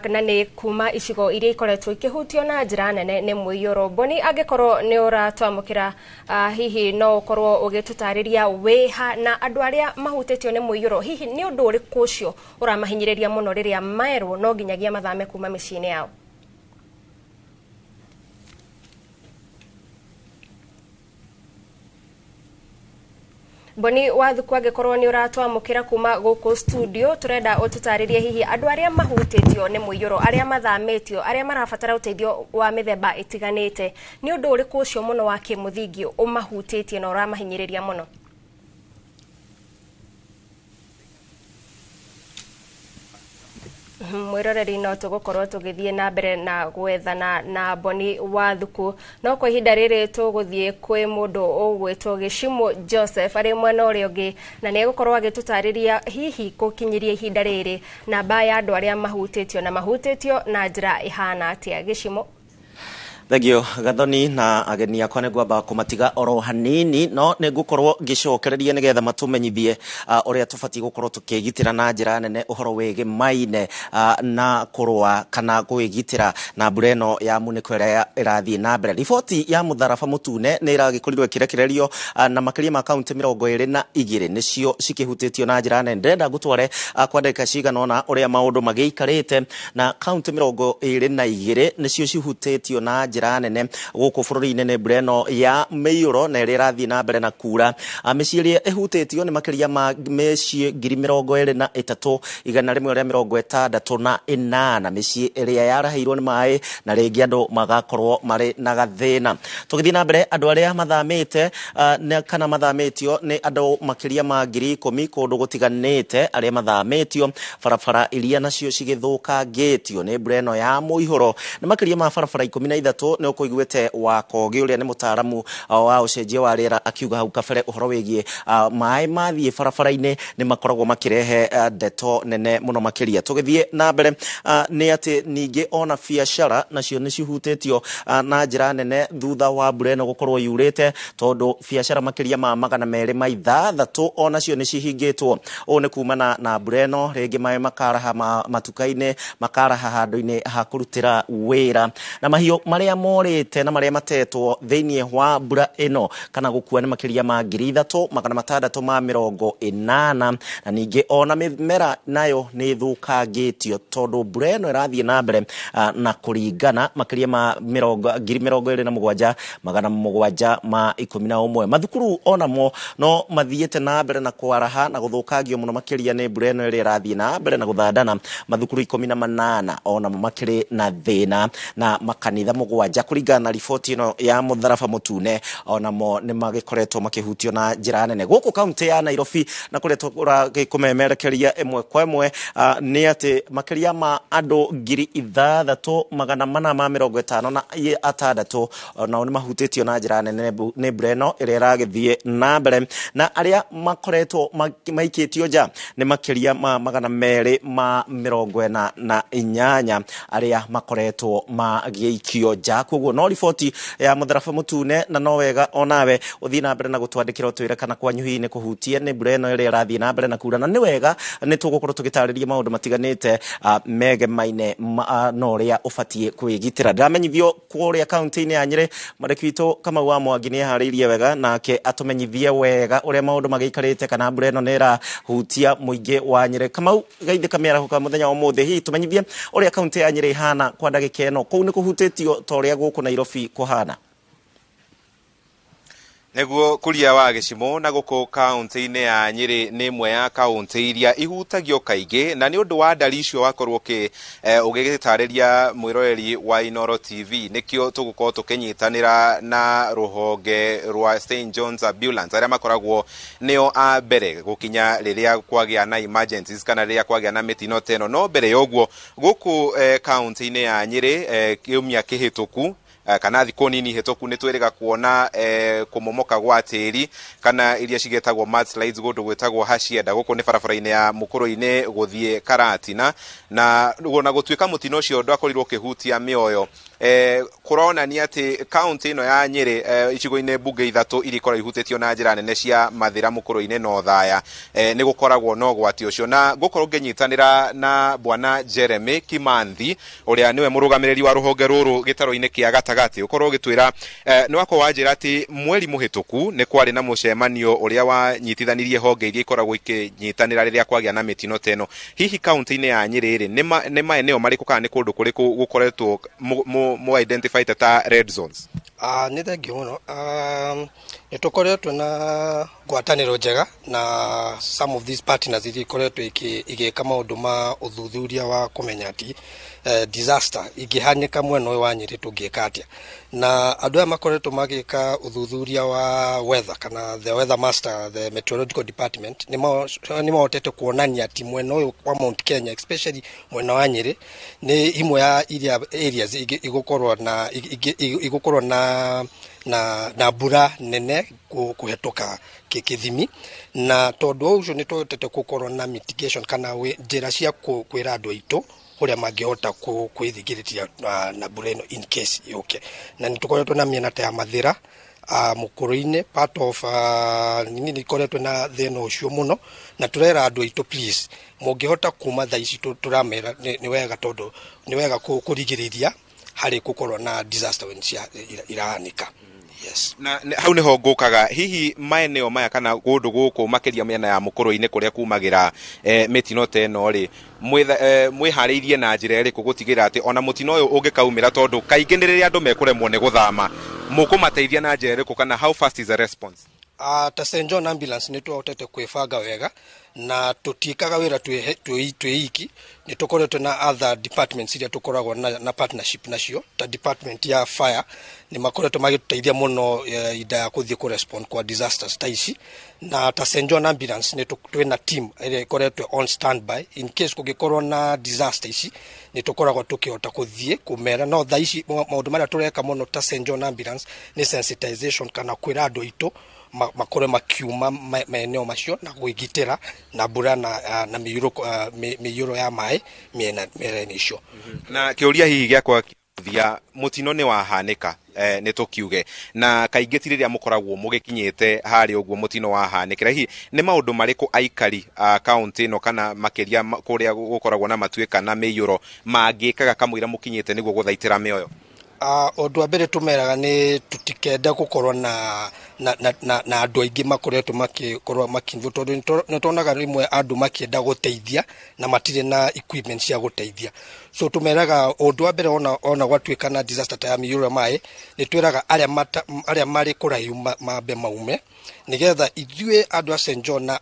na ni kuma icigo iria ikoretwo ikihutio na njira nene ni muiyuro. Boni, angikorwo ni uratwamukira hihi no ukorwo ugitutariria weha na andu aria mahutitio ni muiyuro, hihi ni undu uriku ucio uramahinyiriria muno riria maerwo no nginyagia mathame kuma miciini yao? Boni Wathuku, angikorwo ni uratwamukira kuma guku studio, turenda ututaririe hihi andu aria mahutitio ni muiyuro, aria mathametio, aria marabatara uteithio wa mithemba itiganite, ni undu uriku ucio muno wa kimuthingi umahutitie na uramahinyiriria muno? Mwiroreri no tugukorwo tugithie na mbere na gwethana na Boni Wathuku, no kwa ihinda riri tuguthie kwi mundu ugwitwo Gishimo Joseph ari mwena uria ungi na ni gukorwo agitutariria hihi gukinyiria ihinda riri namba ya andu aria mahutitio na njira ihana atia. Gishimo. Thegio Gathoni, na ageni akwa ni gwamba kumatiga oro hanini, no ni ngukorwo ngicokereria nigetha matumenyithie uria tubati gukorwo tukigitira na njira nene uhoro wege maine na kurwa kana gwigitira na bureno ya muniko ira irathie na mbere. Riboti ya Mutharaba Mutune ni iragikorwo ikirekererio na makiria ma kaunti 22 nicio cikihutitio na njira nene. Ndenda gutware kwa ndagika cigana ona uria maundu magiikarite na kaunti 22 nicio cihutitio na njira nene guku bururi-ini ni breno ya Meiyuro na ira rathi na mbere na kura mĩciĩ ĩrĩa ĩhutĩtio nĩ makĩria ma mĩciĩ 23,000 igana rĩmwe rĩa 68 mĩciĩ ĩrĩa yaraheirwo nĩ maĩ na rĩngĩ andũ magakorwo marĩ na gathĩna. Tũgĩthiĩ na mbere andũ arĩa mathamĩte kana mathamĩtio nĩ andũ makĩria ma 10,000 kũndũ gũtiganĩte arĩa mathamĩtio barabara iria nacio cigĩthũkangĩtio nĩ breno ya Mũihũro nĩ makĩria ma barabara 13 nĩ ũkũiguĩte Wakogi ũrĩa nĩ mũtaaramu wa ũcenjia wa rĩera akiuga hau kabere ũhoro wĩgiĩ maĩ mathiĩ barabara-inĩ nĩ makoragwo makĩrehe ndeto nene mũno makĩria. Tũgĩthiĩ na mbere nĩ atĩ ningĩ ona biacara nacio nĩ cihutĩtio na njĩra nene thutha wa breno gũkorwo yurĩte tondũ biacara makĩria ma 206 onacio nĩ cihingĩtwo. Ũũ nĩ kumana na breno rĩngĩ maĩ makaraha matuka-inĩ makaraha handũ-inĩ ha kũrutĩra wĩra na mahiũ marĩa morĩte na marĩa matetwo thĩinĩ wa mbura ĩno kana gũkua nĩ makĩria ma 3,680 na ningĩ ona mĩmera nayo nĩ thũkangĩtio tondũ breno ĩrathiĩ na mbere na kũringana makĩria ma 27,711. Mathukuru onamo no mathiĩte na mbere na kwaraha na gũthũkangio mũno makĩria nĩ breno ĩrĩa ĩrathiĩ na mbere na gũthandana. Mathukuru 18 onamo makĩrĩ na thĩna na makanitha 7 kũringana na riboti ĩno ya Mũtharaba Mũtune onamo nĩ magĩkoretwo makĩhutio na njĩra nene gũkũ kaunti ya Nairobi na kũrĩa tũrakũmemerekeria ĩmwe kwa ĩmwe nĩ atĩ makĩria ma andũ 6,456 nao nĩ mahutĩtio na njĩra nene nĩ breno ĩrĩa ĩragĩthiĩ na mbere na arĩa makoretwo maikĩtio nja nĩ makĩria ma 248 arĩa makoretwo magĩikio nja. Koguo no riboti ya Mũtharaba Mũtune na no wega onawe ũthiĩ na mbere na gũtwandĩkĩra ũtwĩre kana kwanyu hihi nĩ kũhutie nĩ breno ĩrĩa ĩrathiĩ na mbere na kura na nĩ wega nĩ tũgũkorwo tũgĩtarĩria maũndũ matiganĩte megemaine na ũrĩa ũbatiĩ kwĩgitĩra. Ndĩramenyithio kũrĩa kaunti-inĩ ya Nyĩrĩ mwandĩki witũ Kamau wa Mwangi nĩ eharĩirie wega nake atũmenyithie wega ũrĩa maũndũ magĩikarĩte kana breno nĩ ĩrahutia mũingĩ wa Nyĩrĩ. Kamau geithĩka mĩaraho ka mũthenya wa ũmũthĩ hihi tũmenyithie ũrĩa kaunti ya Nyĩrĩ ihana kwa ndagĩka ĩno kũu nĩ kũhutĩtio ta ũrĩa gũkũ Nairobi kũhana. Neguo kuria wa gĩcimo na gũkũ kaunti-inĩ ya Nyĩrĩ nĩ ĩmwe ya kaunti iria ihutagio kaingĩ na nĩ ũndũ wa ndari icio wakorwo ũgĩgĩtarĩria mwĩroreri wa Inooro TV nĩkĩo tũgũkorwo tũkĩnyitanĩra na rũhonge rwa St John's Ambulance arĩa makoragwo nĩo a mbere gũkinya rĩrĩa kwagĩa na emergencies kana rĩrĩa kwagĩa na mĩtino teno. No mbere ya ũguo gũkũ kaunti-inĩ ya Nyĩrĩ kiumia kĩhĩtũku kana thikũ nini hĩtũku nĩ twĩrĩga kuona kũmomoka gwa tĩri kana iria cigetagwo mudslides gũndũ gwĩtagwo Hacienda gũkũ nĩ barabara-inĩ ya Mũkũrũ-inĩ gũthiĩ Karatina na gũtuĩka mũtino ũcio ndwakorirwo ũkĩhutia mĩoyo. Kũronania atĩ kaunti ĩno ya Nyĩrĩ icigo-inĩ mbunge 3 iria ikoragwo ihutĩtio na njĩra nene cia Mathĩra, Mũkũrũ-inĩ na Othaya nĩ gũkoragwo na ũgwati ũcio na gũkorwo ngĩnyitanĩra na bwana Jeremy Kimanthi ũrĩa nĩwe mũrũgamĩrĩri wa rũhonge rũrũ gĩtaro-inĩ kĩa gatagatĩ ũkorwo ũgĩtwĩra nĩ wako wanjĩra atĩ mweri mũhĩtũku nĩ kwarĩ na mũcemanio ũrĩa wanyitithanirie honge iria ikoragwo ikĩnyitanĩra rĩrĩa kwagĩa na mĩtino teno. Hihi kaunti-inĩ ya Nyĩrĩ rĩ nĩ maeneo marĩkũ kana nĩ kũndũ kũrĩkũ gũkoretwo mo identified ta red zones? Nĩ thengiũ mũno. Nĩ tũkoretwo na ngwatanĩro njega na some of these partners iria ikoretwo igĩka maũndũ ma ũthuthuria wa kũmenya atĩ disaster ingĩhanĩka mwena ũyũ wa Nyĩrĩ tũngĩka atĩa, na andũ aya makoretwo magĩka ũthuthuria wa weather kana the weather master, the meteorological department nĩ mahotete kuonania atĩ mwena ũyũ wa Mount Kenya especially mwena wa Nyĩrĩ nĩ imwe ya areas igũkorwo na mbura nene kũhetũka kĩthimi, na tondũ ũcio nĩ tuhotete gũkorwo na mitigation kana njĩra cia kwĩra andũ aitũ ũrĩa mangĩhota kwĩthigĩrĩria na mbura ĩno in case yũke. Na nĩ tũkoretwo na mĩena ta ya Mathĩra, Mũkũrũ-inĩ part of nĩ ikoretwo na thĩna ũcio mũno, na tũrera andũ aitũ please mũngĩhota kuma thaa ici tũramera nĩ wega, tondũ nĩ wega kũrigĩrĩria harĩ gũkorwo na disaster when irahanĩka. Yes. Na hau niho ngukaga hihi maeneo maya kana gundu guku makiria mena ya Mukuru-ini kuria kumagira mitino te no ri mwihariirie na njira iriku gutigira ati ona mutino uyu ungikaumira tondu kaingi ni riria andu mekuremwo ni guthama mukumateithia na njira iriku kana how fast is the response? Ta St John ambulance ni twahotete kwibanga wega na tutikaga wira twiki ni tukoretwe na other departments iria tukoragwo na partnership nacio. Ta department ya fire ni makoretwo magituteithia muno ida ya kuthii ku respond kwa disasters ta ici, na ta St John ambulance ni twina team iria ikoretwe on standby in case kugikorwo na disaster ici ni tukoragwo tukihota kuthii kumera. No tha ici maundu maria tureka muno ta St John ambulance ni sensitization kana kwira andu itu makore makiuma maeneo macio na gwigitira na mbura na miyuro ya mai miena icio. Na kiuria hihi giakwa thia mutino ni wahanika ni tukiuge na kaingi tiriria mukoragwo mugikinyite hari uguo mutino wahanikira hihi ni maundu mariku aikari county no kana makiria kuria gukoragwo na matuika na miyuro mangikaga kamwira mukinyite niguo guthaitira mioyo? Undu wa mbere tumeraga ni tutikenda gukorwo na andu aingi makoretwo makikorwo makinvu tondu ni tuonaga rimwe andu makienda guteithia na matire na equipment cia guteithia. So tumeraga undu wa mbere ona gwatuika na disaster ta ya miyuro mai ni twiraga aria mari kuraihu mambe maume nigetha ithue andu a St John na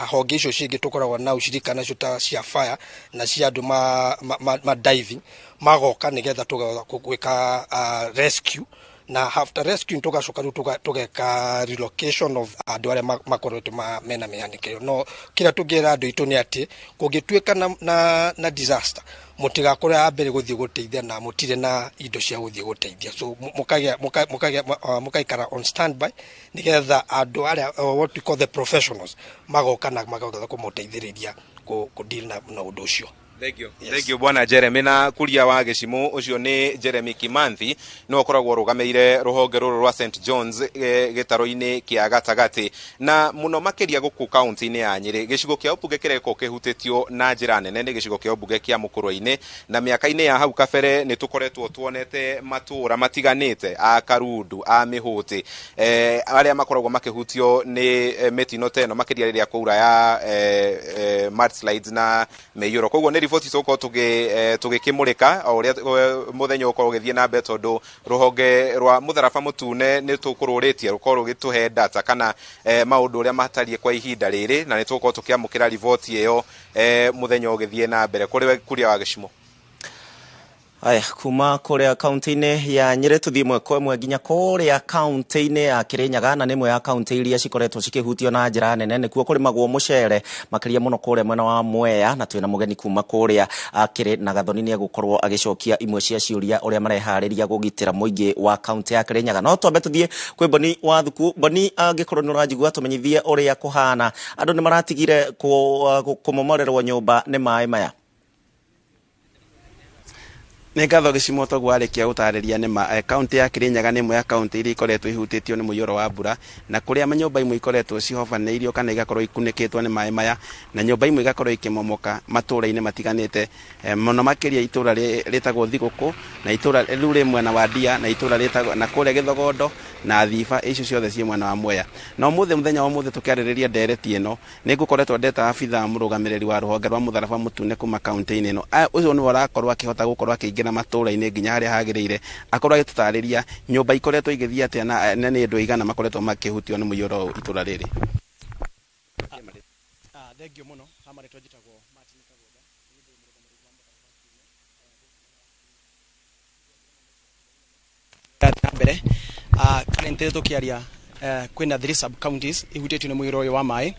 honge icio cingi tukoragwo na ushirika nacio ta cia fire na cia andu ma diving magoka nigetha tugwika rescue na after rescue tugacoka tugeka relocation of andu aria makoretwo mena mihanikio. No kira tungira andu itu ni ati kungituika na disaster mutigakore ambere guthii guteithia na mutire na indo cia guthii guteithia. So mukaikara on standby nigetha andu aria what we call the professionals magoka na magoka kumuteithiriria ku deal na undu ucio. Thank you. Yes. Thank you bwana Jeremy. Na kuria wa Gicimu ucio ni Jeremy Kimanthi no koragwo rugameire ruhonge ruru rwa St John's gitaro-ini kia gatagati na muno makiria guku county-ini ya Nyeri. Gicigo kia ubuge kireko kihutitio na njira nene ni gicigo kia ubuge kia Mukuru-ini na miaka-ini ya hau kabere ni tukoretwo tuonete matura matiganite a Karundu a Mihuti aria makoragwo makihutio ni mitino teno makiria riria kuura ya mudslides na meyuro. Koguo ni riboti toko tugikimurika uria muthenya ukorwo githie na mbe tondu ruhonge rwa mutharaba mutune ni tukururitie rukorwo gituhe data kana maundu uria matarie kwa ihinda riri na ni tukorwo tukiamukira riboti iyo muthenya ugithie na mbere kuri kuria wa Gicimu. Aya kuma kuria county-ini ya Nyeri tuthie mweko mwe nginya kuria county-ini ya Kirinyaga na nimwe ya county iria cikoretwo cikihutio na njira nene nikuo kuri magwo mucere makiria muno kuria mwena wa Mwea na twina mugeni kuma kuria akiri na Gathoni ni gukorwo agicokia imwe cia ciuria uria marehariria gugitira muingi wa county ya Kirinyaga. No twambe tuthie kwi Boni wa Thuku. Boni angikorwo ni urajigua tumenyithie uria kuhana andu ni maratigire kumomorerwo nyumba ni mai maya? Nĩ ngatho Gicimu togwarikia gutariria ni ma county ya Kirinyaga ni mwe ya county iri ikoretwo ihutitio ni muyoro wa mbura na kuria manyumba imwe ikoretwo cihobaneirio kana igakorwo ikunikitwo ni mai maya na nyumba imwe igakorwo ikimomoka matura-ini matiganite muno makiria itura ritagwo Thiguku na itura riu ri mwena wa Ndia na itura ritagwo na kuria Githogondo na Thiba icio ciothe ci mwena wa Mwea. No muthenya wa muthe tukiaririria ndereti ino ni ngukoretwo ndeta abitha murugamiriri wa ruhonge rwa mutharaba mutune kuma county-ini ino ucio ni warakorwo akihota gukorwo akiingira matura-ini nginya haria hagirire akorwo agitutariria nyumba ikoretwo igithia atia na ni andu igana makoretwo makihutio ni muyoro itura riri. Thengio muno amaretwo njitagwo Martin Kagoda mbere currently tukiaria kwina 3 sub counties ihutitio ni muyoro uyu wa mai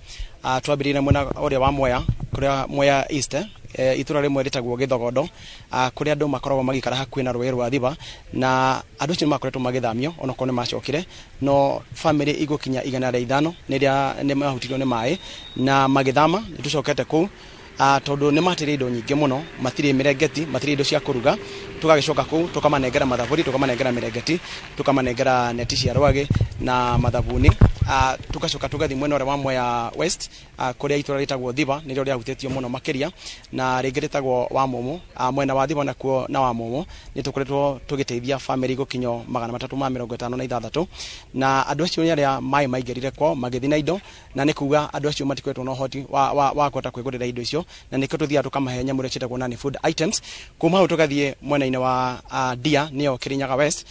twambirire mwena uria wa Mwea kuria Mwea East itura rimwe ritagwo Githogondo kuria andu makoragwo magikara hakuhi na rũĩ rwa Thiba na andu acio makoretwo magithamio ona ko ni macokire no family igukinya 105 ni mahutirio ni mai na magithama ni tucokete ku tondu ni matire indo nyingi muno matire mirengeti matire indo cia kuruga tugagicoka ku tukamanengera mathaburi tukamanengera mirengeti tukamanengera neti cia rwagi na mathabuni tugacoka tugathi mwena ore wa Mwea West kuria itura ritagwo Thiba nirio riahutitio muno makiria na ringi ritagwo wa Mumu mwena wa Thiba nakuo na wa Mumu ni tukoretwo tugiteithia family gukinyo 356 na andu acio ni aria mai maingirire kwao magithi na indo na ni kuga andu acio matikoretwo no hoti wa kwota kwigurira indo icio na nikio tuthia tukamahe nyamu citagwo nani food items kuma hau tugathie mwena-ini wa Dia nio Kirinyaga West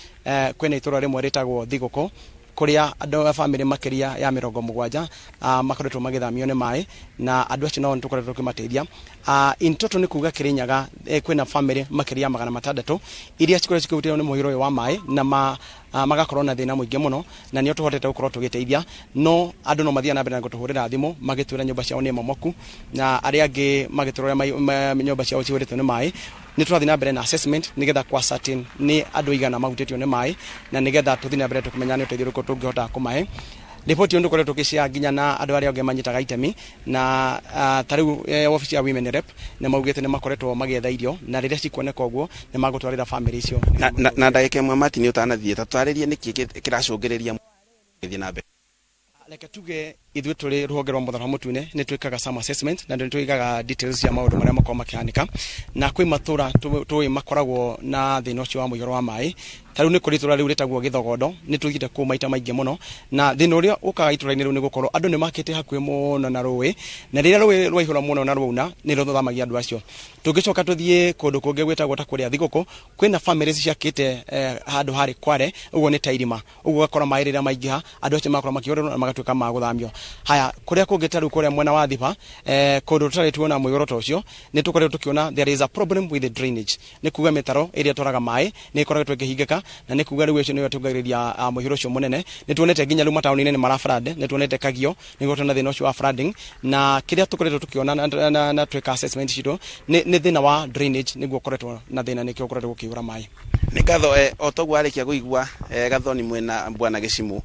kwena itura rimwe ritagwo Thiguku kuria andu a family makiria ya 70 makoretwo magithamio ni mai na andu acio no tukoretwo tukimateithia in total ni kuga Kirinyaga kwena family makiria 600 iria cikoretwo cikihutio ni muhiro wa mai na magakorwo na thina muingi muno na nio tuhotete gukorwo tugiteithia no andu no mathia na mbere na gutuhurira thimu magitwira nyumba ciao ni momoku na aria angi magitwira nyumba ciao cihuritwo ni mai ni turathi na mbere na assessment nigetha kwa certain ni andu igana mahutitio ni mai na nigetha tuthi na mbere tukimenya ni uteithio ruko tungihota kumahe ripoti ndu koretwo tukishia nginya na andu aria onge manyitaga itemi na tariu office ya women rep na maugite ni makoretwo magietha irio na riria cikuoneka uguo ni magutwarira family icio na ndagike mwe mati ni utanathie tatwaririe niki kiracungiriria githi na mbere leke tuge ithuĩ tũrĩ rũhonge rwa mũthara mũtune nĩ twĩkaga some assessment na nĩ twĩkaga details ya maũndũ marĩa makoragwo makĩhanĩka na kwĩ matũra tũĩ makoragwo na thĩna ũcio wa mũiyũro wa maĩ tarĩu nĩ kũrĩ itũra rĩu rĩtagwo Gĩthogondo nĩ tũthite kuo maita maingĩ mũno na thĩna ũrĩa ũkaga itũra-inĩ rĩu nĩ gũkorwo andũ nĩ makĩte hakuhĩ mũno na rũĩ na rĩrĩa rũĩ rwaihũra mũno na rwauna nĩ rũthamagia andũ acio tũngĩcoka tũthiĩ kũndũ kũngĩ gwĩtagwo ta kũrĩa Thigũkũ kwĩna families ciakĩte handũ harĩ Kware ũguo nĩ ta irima ũguo gakora maĩ rĩrĩa maingĩha andũ acio makorwo makĩũrĩrwo na magatuĩka ma gũthamio haya kũrĩa kũngĩ tarĩu kũrĩa mwena wa Thiba kũndũ tũtarĩ tuona mũiyũro ta ũcio nĩ tũkoretwo tũkĩona there is a problem with the drainage nĩ kuga mĩtaro ĩrĩa tũraga maĩ nĩ ĩkoretwo ĩkĩhingĩka na nĩ kuga rĩu ũcio nĩyo tũngagĩrĩria mũiyũro ũcio mũnene nĩ tuonete nginya rĩu mataũni-inĩ nĩ marafrade nĩ tuonete Kagio nĩ gũtona thĩna ũcio wa flooding na kĩrĩa tũkoretwo tũkĩona na twĩka assessment citũ nĩ thĩna wa drainage nĩguo ũkoretwo na thĩna nĩkĩo ũkoretwo ũkĩihũra maĩ nĩ ngatho o toguo arĩkia gũigua Gathoni mwena Bwana Gĩcimũ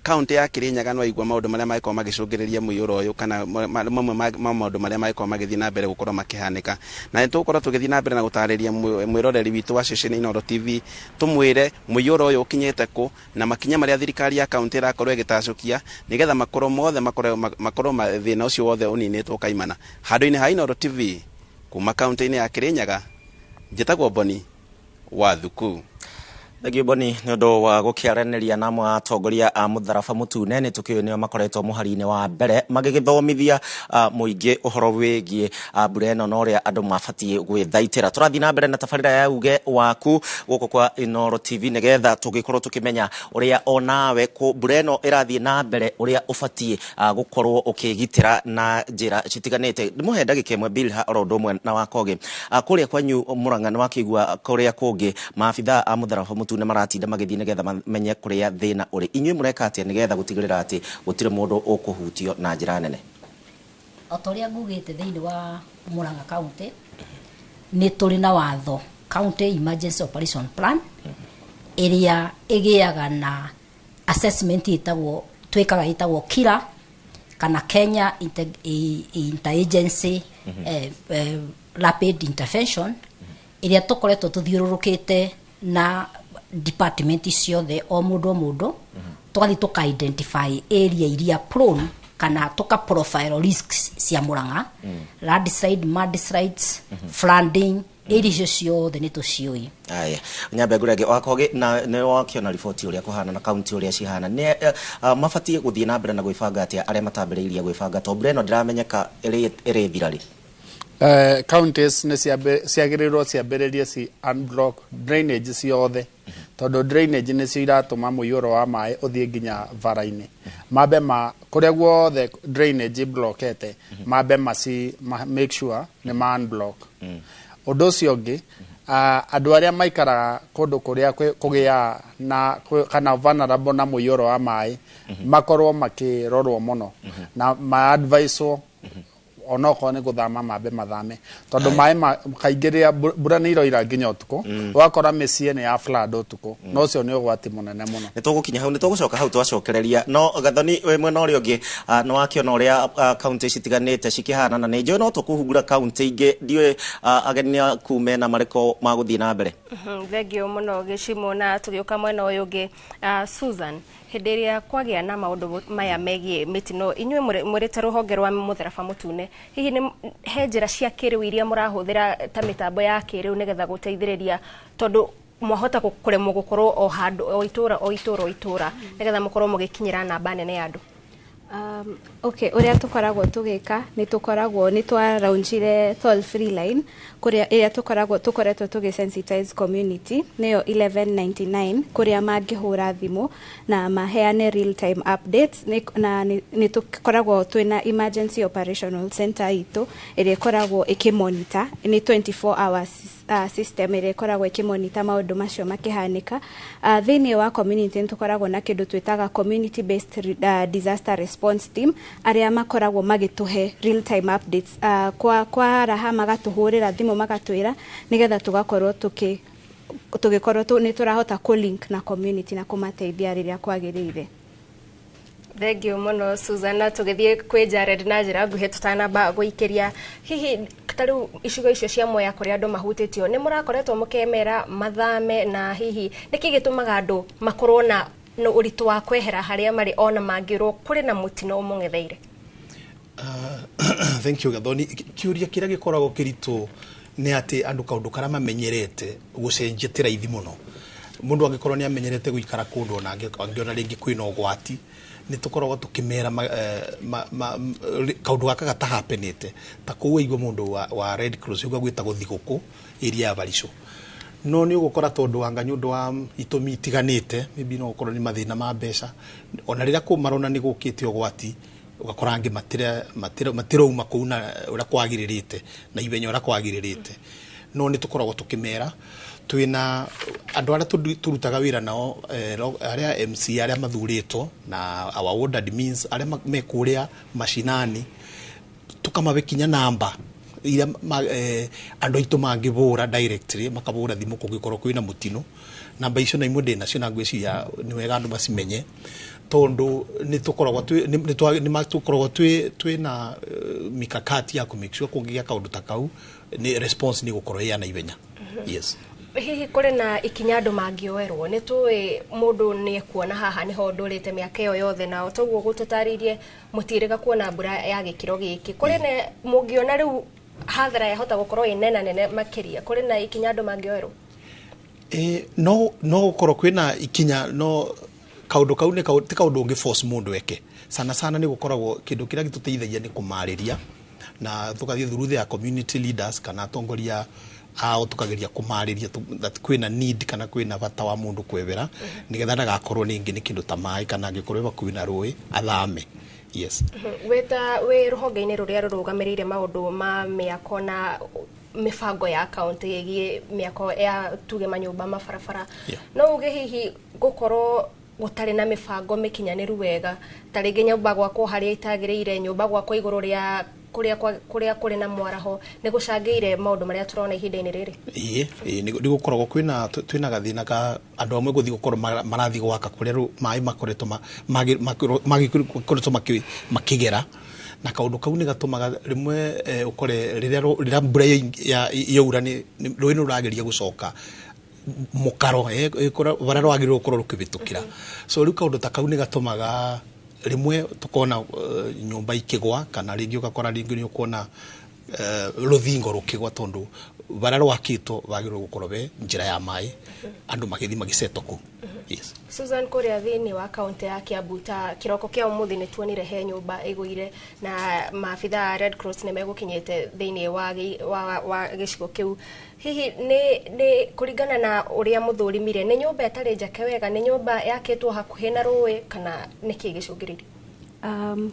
kaunti ya Kirinyaga no igua maũndũ marĩa magĩkorwo magĩcũngĩrĩria mũiyũro ũyũ kana mamwe ma maũndũ marĩa magĩkorwo magĩthiĩ na mbere gũkorwo makĩhanĩka na nĩ tũgũkorwo tũgĩthiĩ na mbere na gũtarĩria mwĩroreri witũ wa ceceni Inooro TV tũmwĩre mũiyũro ũyũ ũkinyĩte kũ na makinya marĩa thirikari ya kaunti ĩrakorwo ĩgĩtacũkia nĩgetha makorwo mothe makorwo thĩna ũcio wothe ũninĩtwo kaimana handũ-inĩ ha Inooro TV kuma kaunti-inĩ ya Kirinyaga njĩtagwo Boni wa Thuku Thegio Boni nĩ ũndũ wa gũkĩaranĩria na amwe atongoria a mũtharaba mũtune nĩ tũkĩũĩ nĩo makoretwo mũhari-inĩ wa mbere magĩgĩthomithia mũingĩ ũhoro wĩgiĩ mbura ĩno na ũrĩa andũ mabatiĩ gwĩthaitĩra tũrathiĩ na mbere na tabarĩra ya uge waku gũkũ kwa Inooro TV nĩgetha tũgĩkorwo tũkĩmenya ũrĩa onawe mbura ĩno ĩrathiĩ na mbere ũrĩa ũbatiĩ gũkorwo ũkĩgitĩra na njĩra citiganĩte ndĩmũhe ndagĩka ĩmwe Bill oro ũndũ ũmwe na Wakoge kũrĩa kwanyu Mũrang'a nĩ wakĩigua kũrĩa kũngĩ maabithaa a mũtharaba tune maratinda magĩthiĩ nĩgetha mamenye kũrĩa thĩna ũrĩ inyuĩ mũreka atĩa nĩgetha gũtigĩrĩra atĩ gũtirĩ mũndũ ũkũhutio na njĩra nene o torĩa ngugĩte thĩinĩ wa Mũrang'a county nĩ tũrĩ na watho county emergency operation plan ĩrĩa ĩgĩaga na assessment twĩkaga ĩtagwo KIRA kana Kenya Interagency Rapid Intervention ĩrĩa tũkoretwo tũthiũrũrũkĩte na department ciothe o mũndũ tũgathi tũka identify area iria prone kana tũka profile risks cia Mũrang'a landslide mudslides flooding area ciothe nĩ tũciũĩ aya nyambe ngũrege Wakoge na nĩ wakĩona riboti ũrĩa kũhana na kaunti ũrĩa cihana nĩ mabatiĩ gũthiĩ na mbere na gwĩbanga atĩa arĩa matambĩrĩirie gwĩbanga to mbura ĩno ndĩramenyeka ĩrĩ thirarĩ counties nĩ ciagĩrĩirwo ciambĩrĩrie ci unblock drainage ciothe tondũ drainage nĩcio iratũma mũiyũro wa maĩ ũthiĩ nginya bara-inĩ mambe kũrĩa guothe drainage blockete mambe make sure nĩ ma unblock ũndũ ũcio ũngĩ andũ arĩa maikaraga kũndũ kũrĩa kũgĩa na kana vulnerable na mũiyũro wa maĩ makorwo makĩrorwo mũno na ma-advicewo onokorwo nĩ gũthama mambe mathame tondũ maĩ kaingĩ rĩrĩa mbura nĩ iroira nginya ũtukũ ũgakora mĩciĩ nĩ ya flood ũtukũ no ũcio nĩ ũgwati mũnene mũno nĩ tũgũkinya hau nĩ tũgũcoka hau twacokereria no Gathoni we mwena ũrĩa ũngĩ nĩ wakĩona ũrĩa kaunti citiganĩte cikĩhana na nĩ njũĩ no tũkũhungura kaunti ingĩ ndiũĩ ageni aku mena marĩko magũthiĩ na mbere thengio mũno Gĩcimũ na tũgĩũka mwena ũyũ ũngĩ Susan hĩndĩ ĩrĩa kwagĩa na maũndũ maya megiĩ mĩtino, inyuĩ mũrĩte rũhonge rwa mũtharaba mũtune, hihi nĩ he njĩra cia kĩrĩu iria mũrahũthĩra ta mĩtambo ya kĩrĩu nĩgetha gũteithĩrĩria, tondũ mwahota kũremwo gũkorwo o handũ o itũra nĩgetha mũkorwo mũgĩkinyĩra namba nene ya andũ? Okay, uria tukoragwo tugika ni twaraunjire toll free line kuria ĩrĩa tukoretwo tugisensitize community neyo 1199 kuria mangihura thimu na maheane real time updates na ni tukoragwo twina emergency operational center itu ĩrĩa ikoragwo ikimonitor ni 24 hours system ĩrĩa ikoragwo ikimonitor maundu macio makihanika. Thĩinĩ wa community tukoragwo na kindu twitaga community based disaster response team aria makoragwo magituhe real time updates kwa raha magatuhurira thimu magatwira nigetha tugakorwo tugikorwo ni turahota ku link na community na kumateithia riria kwagirire. Thengiũ mũno Susan, tugithie kwĩ Jared na njĩra nguhĩ tutanamba gũikĩria hihi tarĩu icigo icio cia Mwea kũrĩa andũ mahutĩtio nĩ mũrakoretwo mũkemera mathame, na hihi nĩkĩ gĩtũmaga andũ makorwo na ũritũ wa kwehera harĩa marĩ ona mangĩrwo kũrĩ na mũtino mũng'etheire? Thank you Gathoni. Kiuria kĩrĩa gĩkoragwo kĩritũ nĩ atĩ andũ kaũndũ karĩa mamenyerete gũcenjia ti raithi mũno. Mũndũ angĩkorwo nĩ amenyerete gũikara kũndũ ona angĩona rĩngĩ kwĩna ũgwati, nĩ tukoragwo tukimera kaundu gaka gatahapenete ta kuwa igwa mundu wa Red Cross uga gwitagwo thigũkũ area ya Barico. No ni ugukora tondu anga nyundu wa itumi itiganite, maybe no ukorwo ni mathina ma mbeca, ona rira ko marona ni gukite ũgwati ugakora angi matirauma kũu na ura kwagiririte na ibenya ura kwagiririte. No ni tukoragwo tukimera twina andu aria turutaga wira nao aria MC aria mathurĩtwo na our ward admins aria mekuria mashinani tukamabekinya namba ira andu aitu mangibura directly makabura thimu kungikorwo kwina mutino. Namba icio na imwe ndina cio na ngwiciria ni wega andu macimenye tondu ni tukoragwo twina mikakati ya ku make sure kungiya kaundu takau ni response ni gukorwo ya na ibenya. Yes. Hihi kũrĩ na ikinya andũ mangĩoerwo, nĩ tũĩ mũndũ nĩ ekuona haha nĩho ndũrĩte mĩaka ĩyo yothe, na toguo gũtũtarĩrie mũtirĩga kuona mbura ya gĩkĩro gĩkĩ. Kũrĩ na mũngĩona rĩu hathara yahota gũkorwo nene makĩria, kũrĩ na ikinya andũ mangĩoerwo? No gũkorwo kwĩna ikinya, no kaũndũ kau nĩ ti kaũndũ ũngĩ force mũndũ eke. Sana nĩ gũkoragwo kĩndũ kĩrĩa gĩtũteithagia nĩ kũmarĩria na tugathiĩ through ya community leaders kana atongoria ao tukageria kumarĩria that kwina need kana kwina bata wa mundu kwebera nigetha ndagakorwo ningi ni kindu ta mai kana angĩkorwo bakuĩ na rũĩ athame. Yes. We rũhonge-inĩ rũrĩa rũrũgamĩrĩire maũndũ ma mĩako na mĩbango ya kaunti ĩgiĩ mĩako ya tuge manyũmba mabarabara, no uge hihi gũkorwo gũtarĩ na mĩbango mĩkinyanĩru wega, ta rĩngĩ nyũmba gwakwo harĩa itagĩrĩire, nyũmba gwakwo igũrũ rĩa kuria kuri na mwaraho nĩ gũcangĩire maũndũ marĩa tũrona ihinda-inĩ rĩrĩ? Nĩ gũkoragwo twina gathĩna ka andũ amwe gũthiĩ gũkorwo marathi gwaka kũrĩa maĩ makoretwo makĩgera, na kaũndũ kau nĩ gatũmaga rĩmwe ũkore rĩrĩa mbura yaura rũĩ nĩ rũrageria gũcoka mũkaro bara rwagĩrĩirwo gũkorwo rũkĩbĩtũkĩra. So rĩu kaũndũ ta kau nĩ gatũmaga rimwe tukona nyumba ikigwa kana ringi ukakora ringi ni ukona ruthingo rukigwa tondu bara rwakitwo bagirwo gukorwo be njira ya mai andu magithi magisetoko. Yes. Susan, kuria thini wa kaunti ya Kiambu ta kiroko kia umuthi ni tuonire he nyumba iguire na maabitha Red Cross ne megukinyete thini wa gicigo kiu. Hihi ni kuringana na uria muthurimire ni nyumba etari njake wega, ni nyumba yakitwo hakuhi na rũĩ kana niki gicungiriri?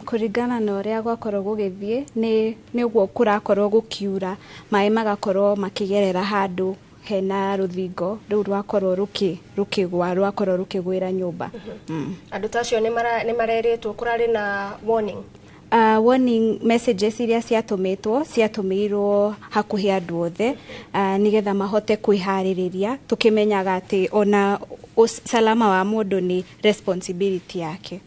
Kuringana na uria gwakorwo gugithie ni uguo kurakorwo gukiura mai magakorwo makigerera handu hena ruthingo riu rwakorwo rukigwa rukigwira nyumba. Andu tacio ni mareretwo kurari na warning warning messages iria ciatumirwo hakuhi andu othe nigetha mahote kwihaririria tukimenyaga ati ona usalama wa mundu ni responsibility yake.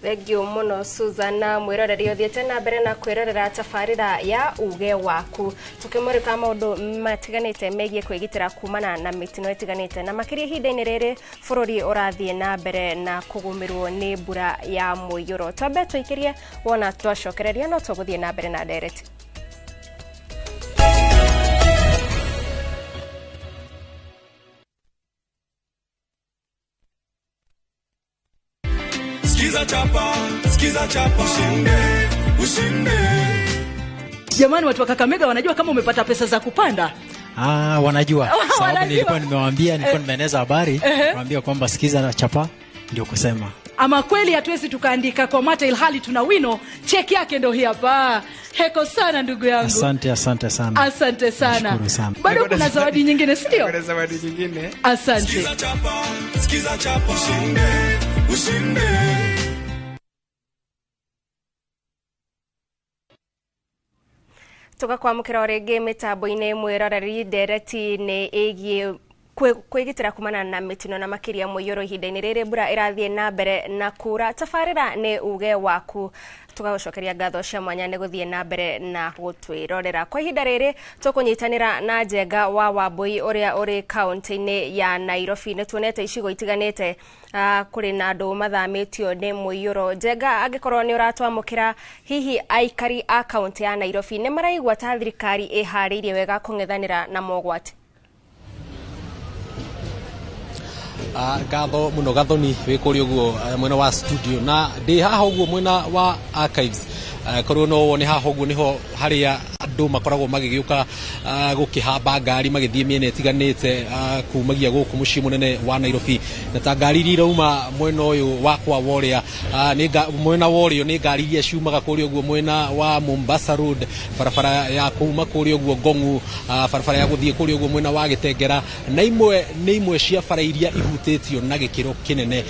Thank you muno Susanna mwiroreri othiete na mbere na kwirorera tafarira ya uge waku tukimurika maundu matiganite megie kwigitira kumana na mitino itiganite na makiria hinda-ini riri bururi urathie na mbere na kugumirwo ni mbura ya muiyuro twambe twikirie wona twacokereria no tuguthie na mbere na direct. Skiza chapa ushinde. Jamani, watu wa Kakamega wanajua kama umepata pesa za kupanda? Wanajua. Sababu nilikuwa nimewaambia, nilikuwa nimeeneza habari, naambia kwamba skiza chapa ndio kusema. Ama kweli hatuwezi tukaandika kwa mata ilhali tuna wino, cheki yake ndio hii hapa. Heko sana ndugu yangu. Asante sana. Asante sana. Nashukuru sana. Bado kuna zawadi nyingine, si ndio? Kuna zawadi nyingine. Asante. Skiza chapa ushinde. Tuka kwa mukira orege mitambo-ini mwiroreri ndereti ni igie kwigitira kumana na mitino na makiria muiyuro ihinda-ini riri mbura irathie na mbere na kura tafarira ni uge waku tugacokeria ngatho cia mwanya ni guthie na mbere na gutwirorera kwa ihinda riri tukunyitanira na Njenga wa Wambui uria uri kaunti-ini ya Nairobi ni tuonete icigo itiganite kuri na andu mathamitio ni muiyuro. Njenga, angikorwo ni uratwamukira hihi aikari a kaunti ya Nairobi ni maraigwa ta thirikari ihariirie wega kung'ethanira na mogwati? Gatho muno Gathoni wikuri uguo mwena wa studio na ndi haha uguo mwena wa archives korwo no wone haha uguo niho haria andu makoragwo magigiuka gukihamba ngari magithie miene itiganite kumagia guku mucii munene wa Nairobi na ta ngari iria irauma mwena uyu wakwa woria ni mwena worio ni ngari iria ciumaga kuri uguo mwena wa Mombasa Road, barabara ya kuma kuri uguo Ngong'u, barabara ya guthie kuri uguo mwena wa Gitengera na imwe cia bara iria ihutitio na gikiro kinene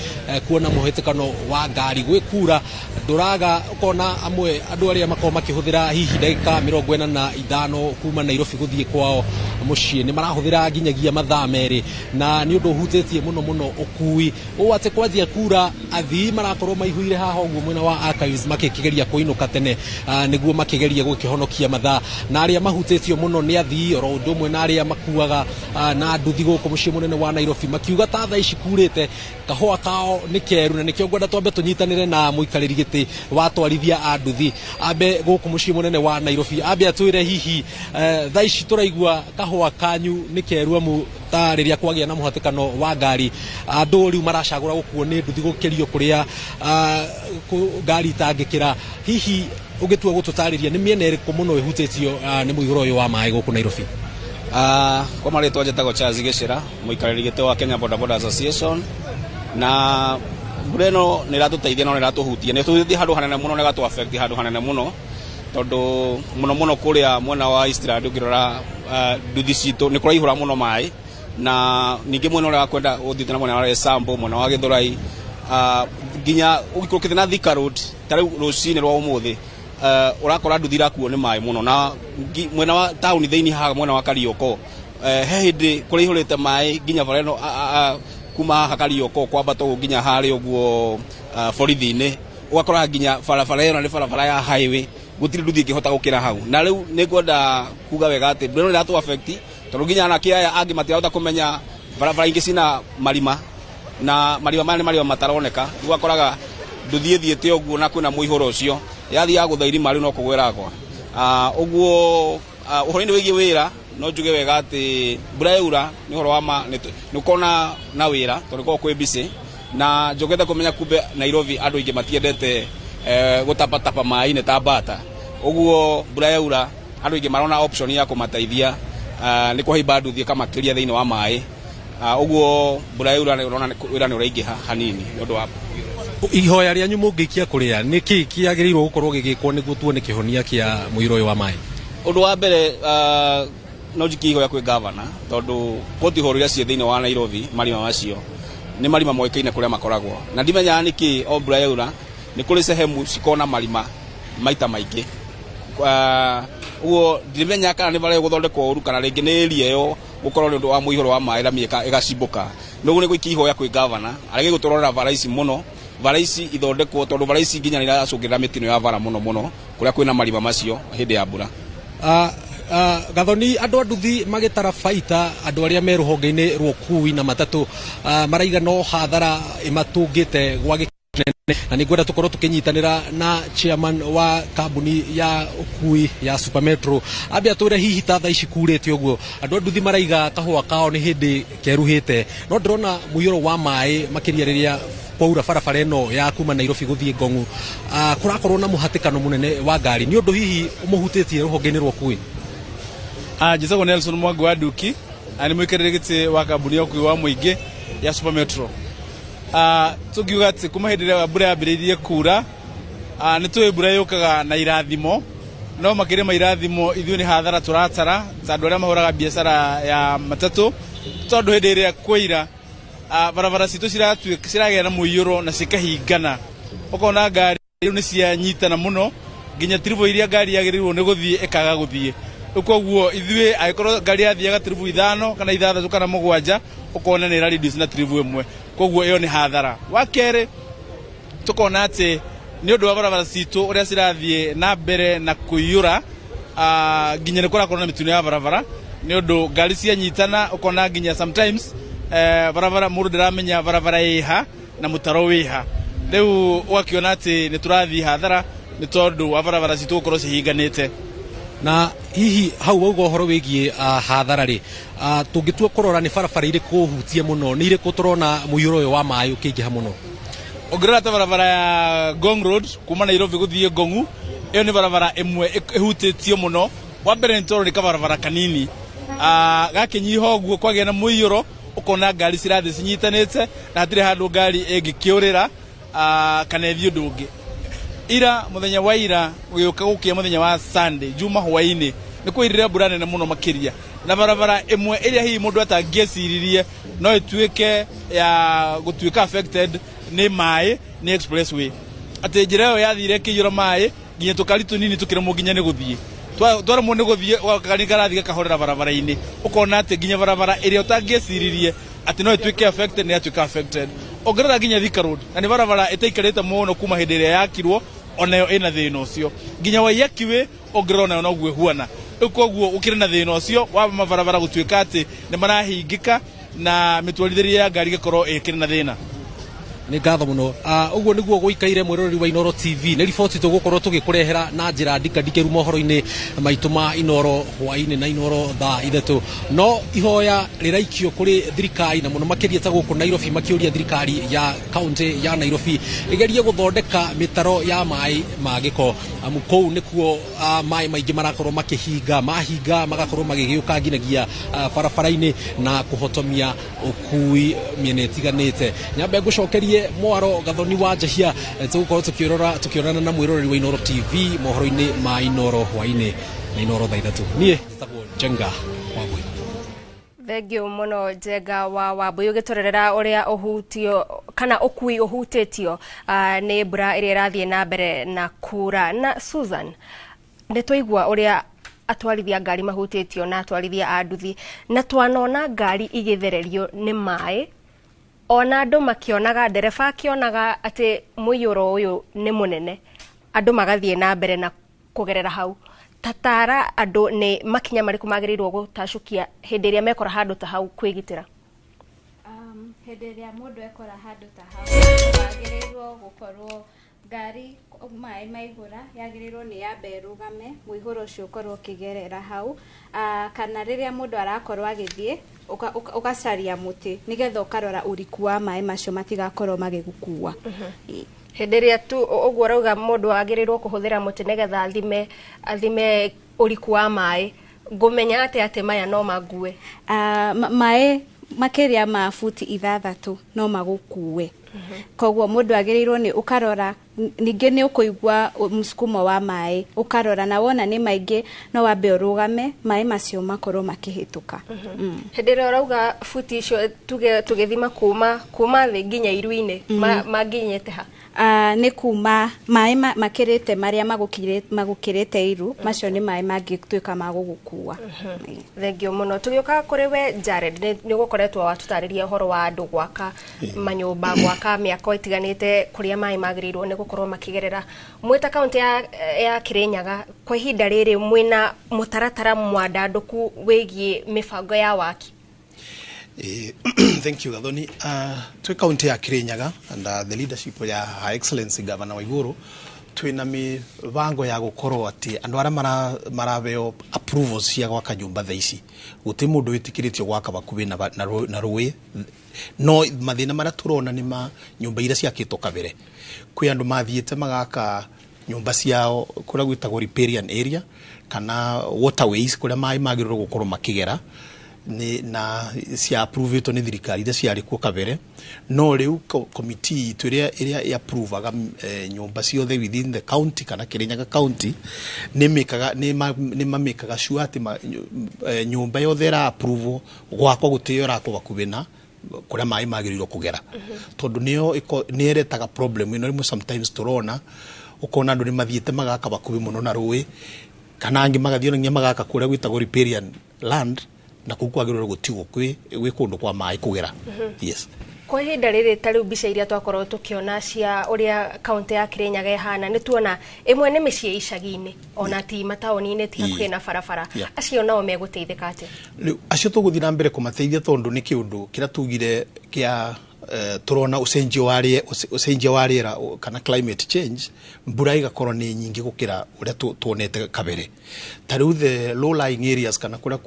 kuona muhitikano wa ngari gwikura nduraga ukona amwe andu aria makoma makihuthira hihi ndagika 45 kuma Nairobi guthie kwao mucii ni marahuthira nginyagia mathaa meri na ni undu hutitie muno ukui o ate kwajia kura athii marakorwo maihuire haha uguo mwena wa archives makikigeria kuinuka tene niguo makigeria gukihonokia mathaa na aria mahutitio muno ni athii oro undu mwena aria makuaga na nduthi guku mucii munene wa Nairobi makiuga ta thaa ici kurite kahua kao ni keru na nikio ngwenda twambe tunyitanire na muikariri giti wa twarithia a nduthi ambe guku mucii munene wa Nairobi ambe atwire hihi thaa ici turaigua kahua kanyu ni keru amu ta riria kwagia na muhatikano wa ngari andu riu maracagura gukuo ni nduthi gukirio kuria ngari tangikira hihi ugitua gututariria ni miene iriku muno ihutitio ni muihuro uyu wa mai guku Nairobi? Kwa maritwa njetago Charles Gicira muikariri giti wa Kenya Boda Boda Association na bureno ni ratuteithia no ni ratuhutia ni tuthi handu hanene muno ni gatu affect handu hanene muno tondu muno kuria mwena wa Eastland ungirora nduthi citu ni kuraihura muno mai na ningi mwena uria kwenda uthite na mwena wa Sambo mwena wa Githurai nginya ugikurukite na Thika Road tari rucini rwa umuthi urakora nduthi irakuo ni mai muno na mwena wa town thiini haga mwena wa Karioko he hindi kuraihurite mai nginya bareno kuma Karioko kwamba to nginya hari uguo borithi-ini ugakora nginya barabara ĩyo nĩ barabara ya highway gutiri nduthi ingĩhota gũkĩra hau na rĩu nĩ ngwenda kuga wega atĩ ndĩrona nĩ ratu affect tondũ nginya anake aya angĩ matirahota kũmenya barabara ingĩ cina marima na marima maya nĩ marima mataroneka ugakoraga nduthi ĩthiĩte ũguo na kwĩna mũihũro ũcio yathiaga gũtha irima rĩu no kũgwĩragwo ũguo ũhoro-inĩ wĩgiĩ wĩra no njuge wega atĩ mbura yaura nĩ ũhoro wa ma nĩ ũkona na wĩra tondũ korwo kwĩ busy na njogete kũmenya kumbe Nairobi andũ aingĩ matiendete gũtapatapa maĩ-inĩ ta mbata ũguo mbura yaura andũ aingĩ marona option ya kũmateithia nĩ kũhaimba nduthi kamakĩria thĩinĩ wa maĩ ũguo mbura yaura ũrona wĩra nĩ ũraingĩha hanini nĩ ũndũ wa ihoya rĩanyu mũngĩikia kũrĩa nĩkĩ kĩagĩrĩirwo gũkorwo gĩgĩkwo nĩguo tuone kĩhonia kĩa mũihũro ũyũ wa maĩ? Ũndũ wa mbere no njikie ihoya kwĩ gavana tondũ potihoro iria ciĩ thĩinĩ wa Nairobi marima macio nĩ marima moĩkaine kũrĩa makoragwo na ndimenyaga nĩkĩ o mbura yaura nĩ kũrĩ sehemu cikona marima maita maingĩ ũguo ndimenya kana nĩ barĩa gũthondekwo ũru kana rĩngĩ nĩ ĩria ĩyo gũkorwo nĩ ũndũ wa mũihũro wa maĩ rami ĩgacimbũka ndugu niko ikihoya kwi governor arege gutorora bara ici muno bara ici ithondekwo tondu bara ici nginya niracungirira mitino ya bara muno kuria kwina mariba macio hindi ya mbura. Gathoni andu anduthi magitara baita andu aria me ruhonge-ini rwa ukui na matatu maraiga no hathara imatungite gwa gikinene na ningwenda tukorwo tukinyitanira na chairman wa kambuni ya ukui ya Super Metro ambia twire hihi ta thaa ici kurite uguo andu anduthi maraiga kahua kao ni hindi keruhite no ndirona muiyuro wa mai makiria riria kwaura barabara ino ya kuma Nairobi guthie Ngong'u kurakorwo na muhatikano munene wa ngari ni undu hihi umuhutitie ruhonge-ini rwa ukui. Jisako Nelson Mwangi wa Duki ani mwikeregete wa kambuni ya ukui wa muingi ya Super Metro. Tugiuga ati kuma hindire mbura yambiririe kura nitwe mbura yukaga na irathimo no makire ma irathimo ithuĩ ni hathara turatara tondu aria mahuraga biashara ya matatu tondu hindi iria kwira barabara citu ciragĩa na muiyuro na cikahingana ukona ngari riu ni cianyitana muno nginya tribo iria ngari yagirirwo ni guthie ikaga guthie ukoguo ithuĩ agĩkorwo ngari yathiaga tribo 5 kana 6 kana 7 ukona ni reduce na tribo imwe koguo iyo ni hathara wa kere tukona ati ni undu wa barabara citu uria cirathie na mbere na kuiyura nginya ni kurakorwo na mitino ya barabara ni undu ngari cianyitana ukona nginya sometimes barabara mundu ndiramenya barabara iha na mutaro wiha riu ugakiona ati ni turathie hathara ni tondu wa barabara citu gukorwo cihinganite na hihi hau wauga uhoro wigie hathara ri tungitua kurora ni barabara iriku hutie muno ni iriku turona muiyuro uyu wa mai ukiingiha muno ongerera ta barabara ya Ngong Road kuma Nairobi guthie Ngong'u iyo ni barabara imwe ihutitio muno wa mbere ntoro ni barabara kanini gakinyiha uguo kwagia na muiyuro ukona ngari cirathi cinyitanite na hatire handu ngari ingikiurira kana ithio ndungi ira muthenya wa ira gioka gukia muthenya wa Sunday juma hwaini ni kuirira mbura nene muno makiria na barabara imwe iria hihi mundu atangĩciririe no ituike ya gutuika affected ni mai ni expressway ati njira yo yathire kiyura mai nginya tukari tunini tukiremo nginya ni guthie twara mu ni guthie wakani karathie kahorera barabara-ini ukona ati nginya barabara iria utangĩciririe ati no ituike affected ni atuika affected ongerera nginya Thika Road na ni barabara itaikarite muno kuma hindi iria yakirwo onayo ina thina ucio nginya waiyakiwe ongerera onayo no gwe huana ukoguo ukire na thina ucio wa mabarabara gutuika ati ni marahingika na mitwarithirie ya ngari gikorwo ikire na thina ni ngatho muno uguo niguo guikaire mwiroreri wa Inoro TV ni riboti tugukorwo tugikurehera na njira ndikandikeru mohoro-ini maitu ma Inoro hwaini na Inoro thaa ithatu no ihoya riraikio kuri thirikari na muno makiria ta guku Nairobi makiuria thirikari ya county ya Nairobi igerie guthondeka mitaro ya mai ma giko kou nikuo mai maingi marakorwo makihinga mahinga magakorwo magigiuka nginagia barabara-ini na kuhotomia ukui miene tiganite nyambe ngucokerie mwaro Gathoni wa Njahia tugukorwo tukiorana na mwiroreri wa Inoro TV mohoro-ini ma Inoro hwaini na Inoro thaa ithatu nie njitagwo Njenga Wambui. Thengio muno Njenga wa Wambui ugitorerera uria uhutio kana ukui uhutitio ni mbura iria irathie na mbere na kura na Susan ni twaigua uria atwarithia ngari mahutitio na atwarithia anduthi na twanona ngari igithererio ni mai ona andu makionaga ndereba akionaga ati muiyuro uyu ni munene andu magathie na mbere na kugerera hau tatara andu ni makinya mariku magirirwo gutacukia hindi iria mekora handu ta hau kwigitira hindi iria mundu ekora handu ta hau magirirwo gukorwo ngari mai maihura yagirirwo ni yambe rugame muihuro ucio ukorwo kigerera hau kana riria mundu arakorwo agithie ugacaria muti nigetha ukarora uriku wa mai macio matigakorwo magigukua hindi iria tu uguo rauga mundu agirirwo kuhuthira muti nigetha athime uriku wa mai ngumenya ati maya no mague mai makiria ma futi 6 no magukue koguo mundu agirirwo ni ukarora ninge ni ukuigwa msukumo wa mai ukarora na wona ni maingi no wambe urugame mai macio makorwo makihituka hedera urauga futi icio tugethima kuma thi nginya iru-ini maginyete ha ni kuma mai makirite maria magukirite iru macio ni mai mangituika magugukua thengio muno tugioka kuri we Jared ni gukoretwo watutariria horo wa andu gwaka manyumba gwaka miako itiganite kuria mai magirirwo ni gukorwo makigerera mwita kaunti ya Kirinyaga kwa ihinda riri mwina mutaratara mwandanduku wigie mibango ya waki. Thank you Gathoni. Twe kaunti ya Kirinyaga and the leadership ya Her Excellency Governor Waiguru twina mibango ya gukorwo ati andu ara maraveo approvals cia gwaka nyumba thaici guti mundu witikiritio gwaka bakubi na ruwi no mathina mara turona ni ma nyumba ira ciakitwo kabere kwi andu mathiete magaka nyumba ciao kuria gwitagwo riparian area kana waterways kuria mai magirwo gukorwo makigera ni na cia approve ni thirikari ira ciari ku kabere no riu committee iria ya approveaga nyumba ciothe within the county kana Kirinyaga county ni mamekaga sure ati nyumba yothe ra approve gwakwa gutiyo rako bakubina kuria mai magirirwo kugera tondu ni eretaga problem ino rimwe sometimes turona ukona andu ni mathiete magaka bakubi muno na ruwi kana angi magathio nginya magaka kuria gwitagwo riparian land na kukwagirwo gutigwo kwi kundu kwa mai kugera yes kwa ihinda riri tariu mbica iria twakorwo tukiona cia uria kaunti ya Kirinyaga ihana ni tuona imwe ni micii icagi-ini ona ti mataoni-ini ti hakuhi na barabara acio nao meguteithika ati acio tuguthii na mbere kumateithia tondu ni kiundu kira tugire kia turona ucenjia wa riera kana climate change mbura igakorwo ni nyingi gukira uria tuonete kabere tariu the low lying areas kana kuria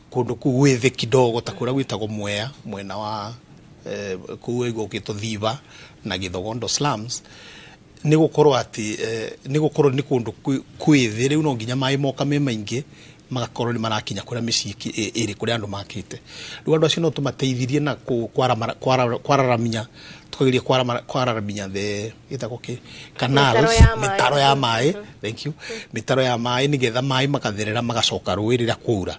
kundu kuwethe kidogo ta kuria gwitagwo mwena wa kuwego kitothiva na Githogondo slums ni gukorwo ati ni kundu kwithe riu no nginya mai moka me maingi magakorwo ni marakinya kuria micii iri kuria andu makite riu andu acio no tumateithirie na kwararamia tukagiria kwararamia the itako canals mitaro ya mai thank you mitaro ya mai ni getha mai makatherera magacoka ruwi rira kuura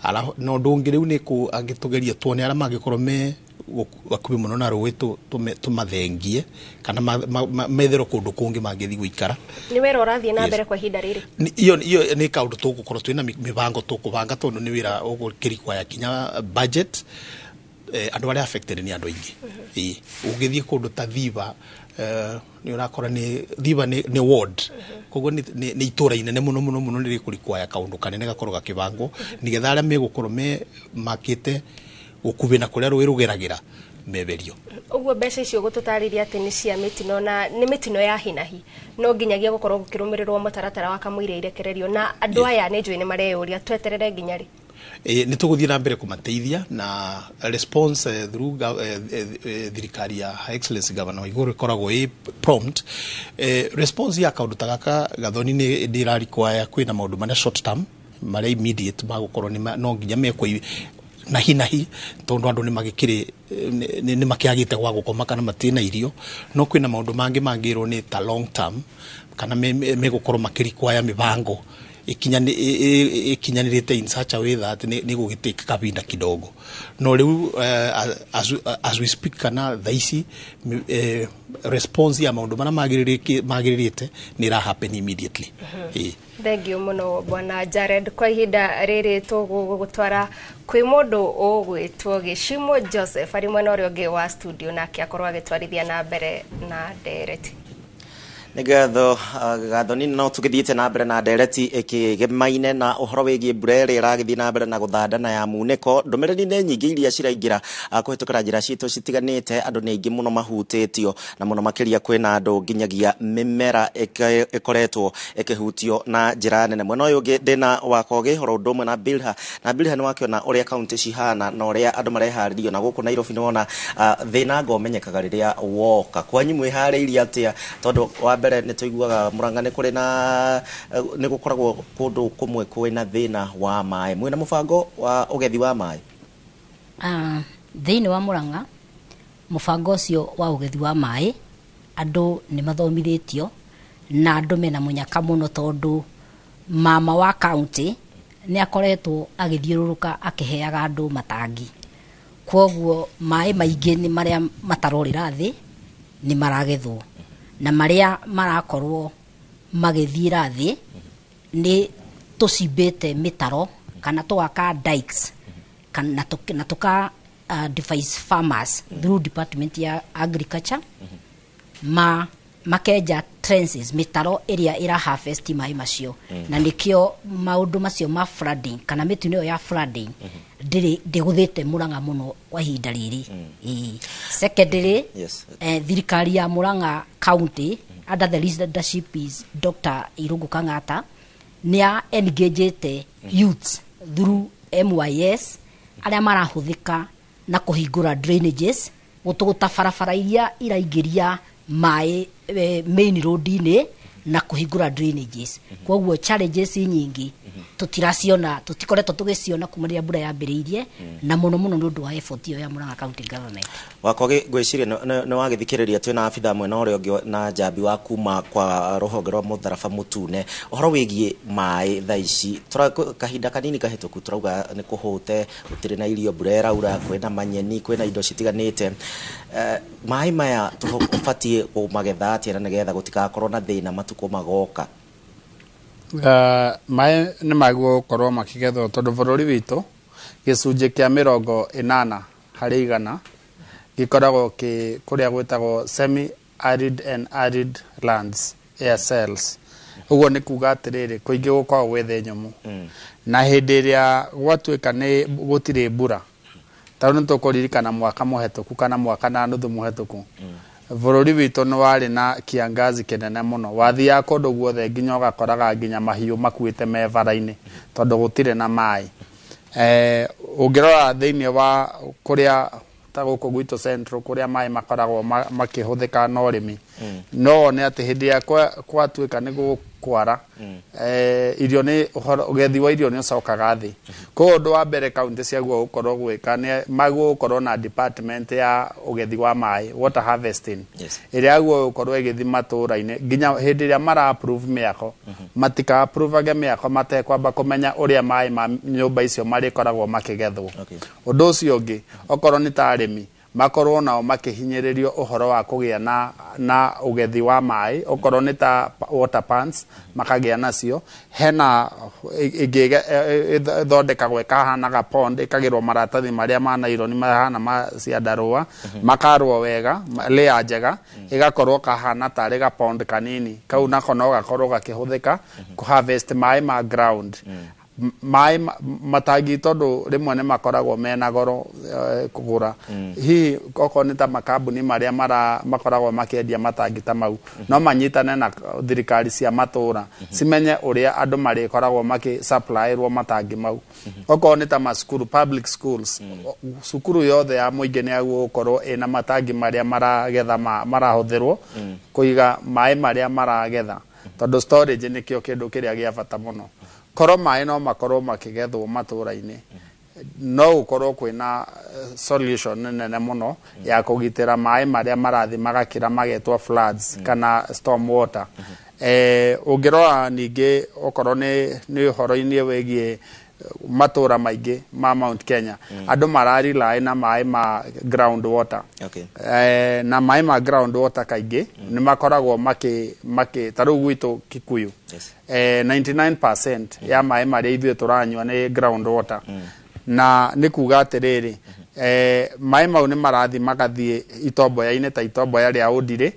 ala no ndungi riu ni ku angitugeria tuone ara magikorwo me bakubi muno na ruwi tumathengie kana methero kundu kungi mangithi guikara ni wera urathie na mbere kwa ihinda riri iyo ni kaundu tugukorwo twina mibango tukubanga tondu ni wira ugukirikwa ya kinya budget andu aria affected ni andu aingi ugithie kundu ta Thiva ni urakora ni Thiva ni ward koguo ni itura inene muno ni rikurikwa kaundu kanene gakorwo gakibango nigetha aria megukorwo makite gukubina kuria ruwi rugeragira meberio uguo mbeca icio gututariria ati ni cia mitino na ni mitino ya hinahi no nginyagia gukorwo gukirumirirwo mutaratara wa kamwire irekererio na andu aya ni njui ni mareyuria tweterere nginya ri ni tuguthii na mbere kumateithia na response through thirikari ya Her Excellency Governor Waiguru koragwo prompt response ya kaundu ta gaka Gathoni ni ndirarikwaya kwina maundu mane short term mare immediate magukorwo ni no nginya mekwo na hinahi tondu andu ni magikiri ni makiagite gwa gukoma kana matina irio no kwina maundu mangirwo ni ta long term kana megukorwo makirikwaya mibango ikinyanirite in such a way that ni gugiteka kabinda kidogo no riu as we speak kana thaisi response ya maundu mana magiririte ni ra happen immediately Thank you muno bwana Jared kwa ihinda riri tugutwara kwi mundu ugwitwo Gishimo Joseph ari mwena uria ungi wa studio na akiakorwo agitwarithia na mbere na ndereti nigatho Gathoni no tugithiite na mbere na ndereti ikigemaine na uhoro wigie mbura iri iragithii na mbere na guthandana ya muniko ndumiriri ni nyingi iria ciraingira kuhitukira njira citu citiganite andu ni aingi muno mahutitio na muno makiria kwina andu nginyagia mimera ikoretwo ikihutio na njira nene mwena uyu ungi ndina wakogi horo ndumwe na Bilha ni wakiona uria county cihana na uria andu mareharirio na guku Nairobi niwona thina ngomenyekaga riria woka kwanyu mwihariirie atia tondu mbere ni tuiguaga Murang'a ni kuri na ni gukoragwo kundu kumwe kwina thina wa mai mwina mubango wa ugethi wa mai thiini wa Murang'a mubango ucio wa ugethi wa mai andu ni mathomithitio na andu mena munyaka muno tondu mama wa county ni akoretwo agithiururuka akiheaga andu matangi kwoguo mai maingi ni maria matarorira thi ni maragethwo na maria marakorwo magithira thi ni tucimbite mitaro kana twaka dikes kana tuka device farmers through department ya agriculture makenja trenches mitaro area ira harvest mai macio na nikio maundu macio ma flooding kana mitino ya flooding ndiguthite Murang'a muno kwa ihinda riri secondary thirikari ya Murang'a county under the leadership is Dr. Irungu Kang'ata nia engagete youths through MYS aria marahuthika na kuhingura drainages gutuguta barabara iria iraingiria mai main road-ini na kuhingura drainages kwoguo challenges nyingi tutiraciona tutikoretwo tugiciona kumaria mbura yambiriirie na muno muno ni undu wa effort ya Murang'a County Government wakoge gwiciria no wagithikiriria twina abitha mwena uria ungi na njambi wa kuma kwa ruhonge rwa Mutharafa Mutune uhoro wigie mai thaici kahinda kanini kahituku turauga ni kuhute utire na irio burera ura kwena manyeni kwena indo citiganite mai maya tubatie kumagetha atia na nigetha gutikakorwo na thina matuko magoka mai ni maguo korwo makigethwo tondu bururi witu gicunje kia 80 hari 100 gikoragwo kuria gwetagwo semi arid and arid lands ASLs uguo ni kuga atiriri kuingi gukorwo gwethe nyumu na hindi iria gwatuika ni gutire mbura tondu nitukuririkana mwaka muhetuku kana mwaka na nuthu muhetuku bururi witu ni wari na kiangazi kinene muno wathia kundu guothe nginya ugakoraga nginya mahiu makuite me bara-ini tondu gutire na mai ungirora thiini wa kuria ta guku gwitu central kuria mai makoragwo makihuthika na urimi no ne ati hindi ya kwatuika ni gukwara irio ni ugethi wa irio ni ucokaga thi ko undu wa mbere county cia guo ukorwo gwika ni maguo ukorwo na department ya ugethi wa mai water harvesting iria guo ukorwo igithi matura-ini nginya hindi ria mara approve miako matika approve age miako mate kwamba kumenya uria mai ma nyumba icio mari koragwo makigethwo undu ucio ungi okorwo ni ta arimi makorwo nao makihinyiririo uhoro wa kugia na ugethi wa mai okorwo ni ta water pans makagia nacio hena thondeka gweka hanaga pond ikagirwo maratathi maria manairwo ni mahana ma ciandarua makarwo wega layer njega igakorwo kahana tari ga pond kanini kau nako no gakorwo gakihuthika ku harvest mai ma ground mai matangi tondu rimwe ni makoragwo mena goro kugura hi koko ni ta makambuni maria makoragwo makiendia matangi ta mau no manyitane na thirikari cia matura cimenye uria andu mari koragwo maki supply ro matangi mau koko ni ta masukuru public schools sukuru yothe ya muingi ni aguo korwo ina matangi maria maragetha marahuthirwo kuiga mai maria maragetha tondu storage ni kio kindu kiria gia bata muno korwo mai no makorwo makigethwo matura-ini no ukorwo kwina solution nene muno ya kugitira mai maria marathi magakira magetwa floods kana storm water ungirora ningi okorwo ni horo-ini wegie matura maingi ma Mount Kenya andu marari lai na mai ma ground water na mai ma ground water kaingi ni makoragwo maki taru gwitu Kikuyu 99% ya mai mari ithuĩ turanyua ni ground water na ni kuga atiriri mai mau ni marathi magathie itomboya-ini ta itomboya ria Udire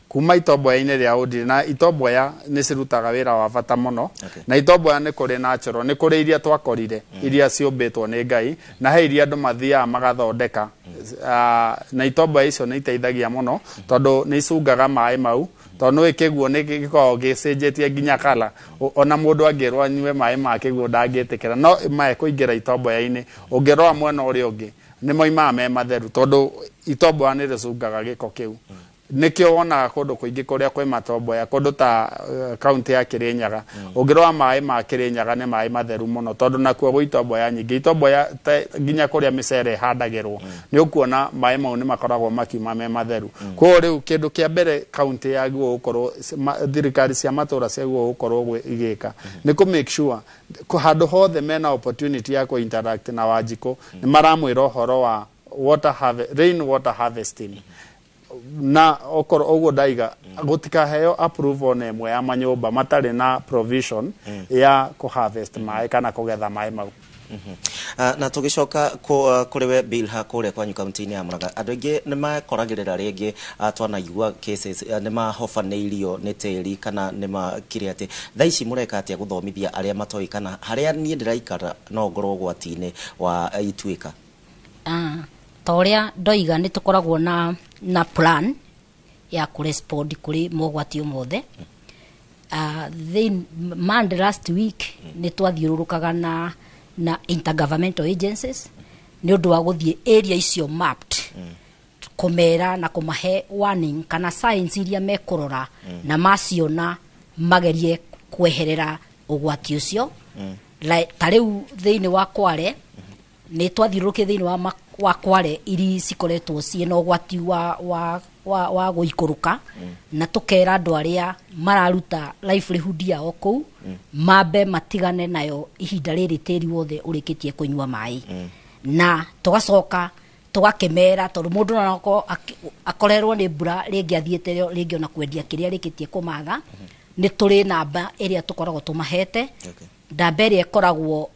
kuma itomboya-ini ria Udire na itomboya ni cirutaga wira wa bata muno na itomboya ni kuri natural ni kuri iria twakorire iria ciumbitwo ni Ngai na he iria andu mathiaga magathondeka na itomboya icio ni iteithagia muno tondu ni icungaga mai mau tondu ikiguo ni gikoragwo gicenjetie nginya kala ona mundu angirwo anyue mai ma kiguo ndangitikira no mai kuingira itomboya-ini ungirora mwena uria ungi ni moimaga me matheru tondu itomboya ni ricungaga giko kiu nikio wona kundu kuingi kuria kwi matomboya kundu ta county ya Kirinyaga ungirwa mai ma Kirinyaga ne mai matheru muno tondu nakuo gwitomboya nyingi itomboya ginya kuria micere handagirwo ni ukuona mai mau ni makoragwo makiuma me matheru ko riu kindu kia mbere county yaguo ukorwo thirikari cia matura ciaguo ukorwo igika ni ku make sure handu hothe mena opportunity ya ku interact na Wanjiku ni maramwira uhoro wa rain water harvesting na okoro ogo daiga gutika heo approval ne mwe ya manyumba matari na provision ya ku harvest mai kana kugetha mai mau na tugicoka kuriwe bill ha kuria kwanyu county-ini ya Murang'a andu aingi ni makoragirira ringi twanaigua cases ni mahofaneirio ni tiri kana ni makire ati thaici mureka atia guthomithia aria matoi kana haria nie ndiraikara no ngorwo gwati-ini wa ituika toria ndoiga ni tukoragwo na plan ya ku respond kuri mogwati omothe then Monday last week ni twathiururukaga na intergovernmental agencies ni undu wa guthie area icio mapped kumera na kumahe warning kana signs iria mekurora na maciona magerie kweherera ugwati ucio tariu thiini wa Kware ni twathiururuke thiini wa Kware iri cikoretwo ciena ugwati wa guikuruka na tukera andu aria mararuta livelihood yao kou mambe matigane nayo ihinda riri tiri wothe urikitie kunywa mai na tugacoka tugakemera tondu mundu nako akorerwo ni mbura ringi athiete ringi ona kwendia kiria rikitie kumatha ni turi namba iria tukoragwo tumahete namba iria ikoragwo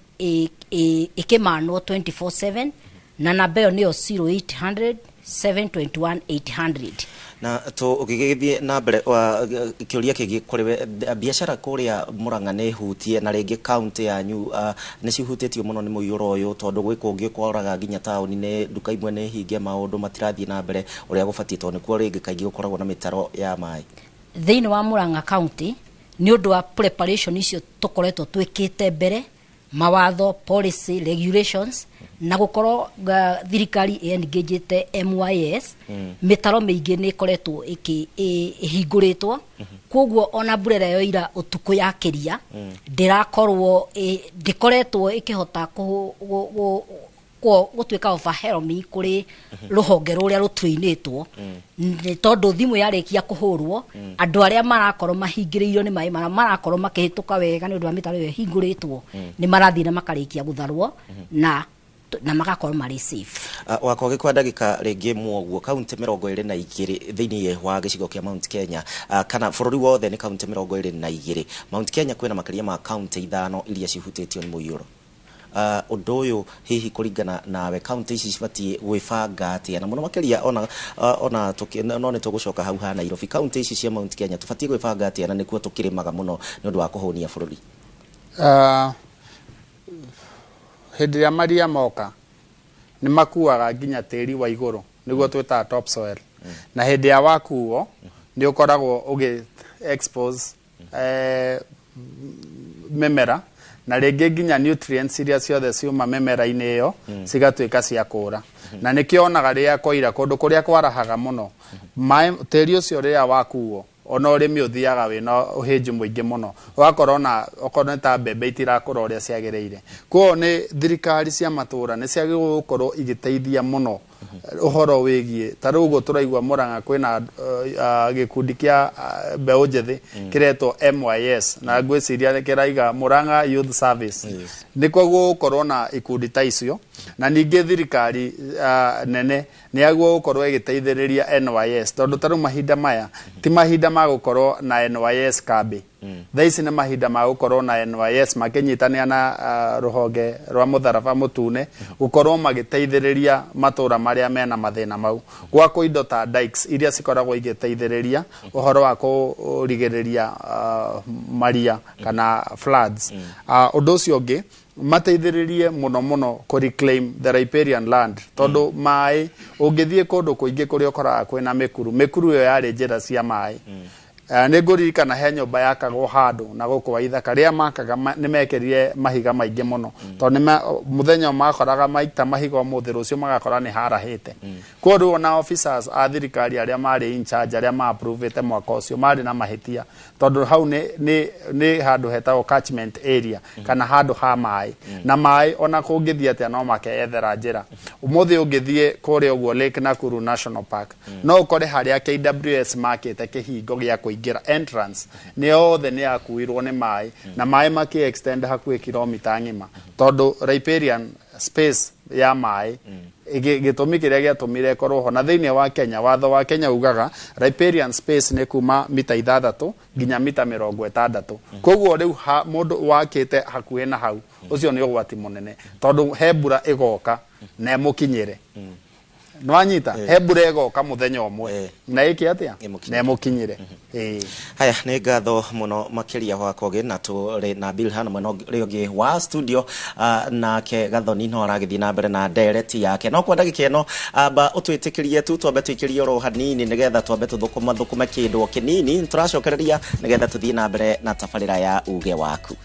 ikimanwo 24/7 na namba iyo niyo 0800 721 800 na to ugigithie na mbere kiuria kingi kuriwe biashara kuria Murang'a ne hutie na ringi county yanyu ni cihutitio muno ni muyuro uyu tondu gwikungi kwaraga ginya tauni ne duka imwe ne hinge maundu matirathie na mbere uria gubatie tondu kuo ringi kaingi gukoragwo na mitaro ya mai thiini wa Murang'a county ni undu wa preparation icio tukoretwo twikite mbere mawatho policy regulations na gukorwo thirikari engagete MYS mitaro mingi ni koretwo ihinguritwo koguo ona burera yo ira utuku yakiria ndirakorwo ndikoretwo ikihota gutwika overwhelming kuri ruhonge ruria rutwinitwo ni tondu thimu yarikia kuhurwo andu aria marakorwo mahingiririo ni mai marakorwo makihituka wega ni undu wa mitaro yo hinguritwo ni marathie na makarikia gutharwo na magakorwo mari safe wako gikwa ndagika ringi mwoguo county 22 thiini wa gicigo kia Mount Kenya kana bururi wothe ni county 22 Mount Kenya kwina makaria ma county 5 iria cihutitio ni muyuro undu uyu hihi kuringana nawe county ici cibatie gwibanga atia na muno makiria ona tukino tugucoka hau ha Nairobi county ici cia Mount Kenya tubatie gwibanga atia na nikuo tukirimaga muno ni undu wa kuhunia bururi hindi ya maria moka ni makuaga ginya tiri wa iguru niguo twita topsoil na hindi ya wakuo ni ukoragwo ugi expose memera na ringi ginya nutrients iria ciothe ciuma memera-ini iyo cigatwika cia kura na nikionaga ria koira kundu kuria kwarahaga muno mai tiri ucio ria wakuo ona urimi uthiaga wina uhinji muingi muno wakorwo na okorwo ta mbembe itirakura uria ciagireire ko ni thirikari cia matura ni ciagirwo gukorwo igiteithia muno uhoro wigie tarugo turaigwa Murang'a kwina gikundi kia mbeu njethi kiretwo MYS na ngwiciria kiraiga Murang'a Youth Service niko gukorwo na ikundi ta icio na ningi thirikari nene ni agwo gukorwo igiteithiriria NYS tondu taru mahinda maya ti mahinda ma gukorwo na NYS kambi thaici ni mahinda ma gukorwo na NYS makinyitania na ruhonge rwa mutharaba mutune gukorwo magiteithiriria matura maria mena mathina mau gwako indo ta dikes iria cikoragwo igiteithiriria uhoro wa kurigiriria maria kana floods undu ucio ungi mateithiririe muno ku reclaim the riparian land tondu mai ungithie kundu kuingi kuri ukora kwina mikuru yo yari njira cia mai nä ngå ririkana he nyåmba yakagwo handå na gå kå wa ithaka rä a makaga nä mekerire mahiga maingä må no tondå må thenya makoraga maita mahiga må thä rå cio magakora nä harahä te koguo rä u ona officers a thirikari arä a marä in charge arä a maapruvite mwaka å cio marä na mahä tia tondå hau nä handå hetagwo catchment area kana handå ha maä na maä ona kå ngä thiä atä no makeyethera njä ra å må thä å ngä thiä kå rä å guo Lake Nakuru National Park no å kore harä a KWS makä te kä hingo gä a kå ingä ra entrance nä yothe nä yakuirwo nä maä na maä makä extend hakuä kilomita ng'ima tondå riparian space ya maä gä tå mi kä rä a gä atå mire korwo ho na thä inä wa Kenya watho wa Kenya ugaga riparian space nä kuma mita 6 nginya mita 60 koguo rä u må ndå wakä te hakuhä na hau å cio nä å gwati må nene tondå he mbura ä goka na ä må kinyä re nwanyita he mbura ä goka må thenya å mwe na ä kä atä a na ä må kinyä re haya nä ngatho må no makä ria gwakogä na tå rä na Bilhan mwena rä å ngä wa studio nake Gathoni no aragä thiä na mbere na ndereti yake no kwa ndagä kä eno amba å twä tä kä rie tu twambe tå ikä rie oro hanini nä getha twambe tå thå kå ma kä ndå kä nini tå racokereria nä getha tå thiä na mbere na tabarä ra ya uge waku.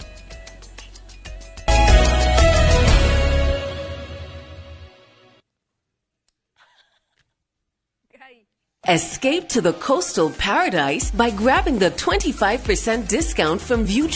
Escape to the coastal paradise by grabbing the 25% discount from View.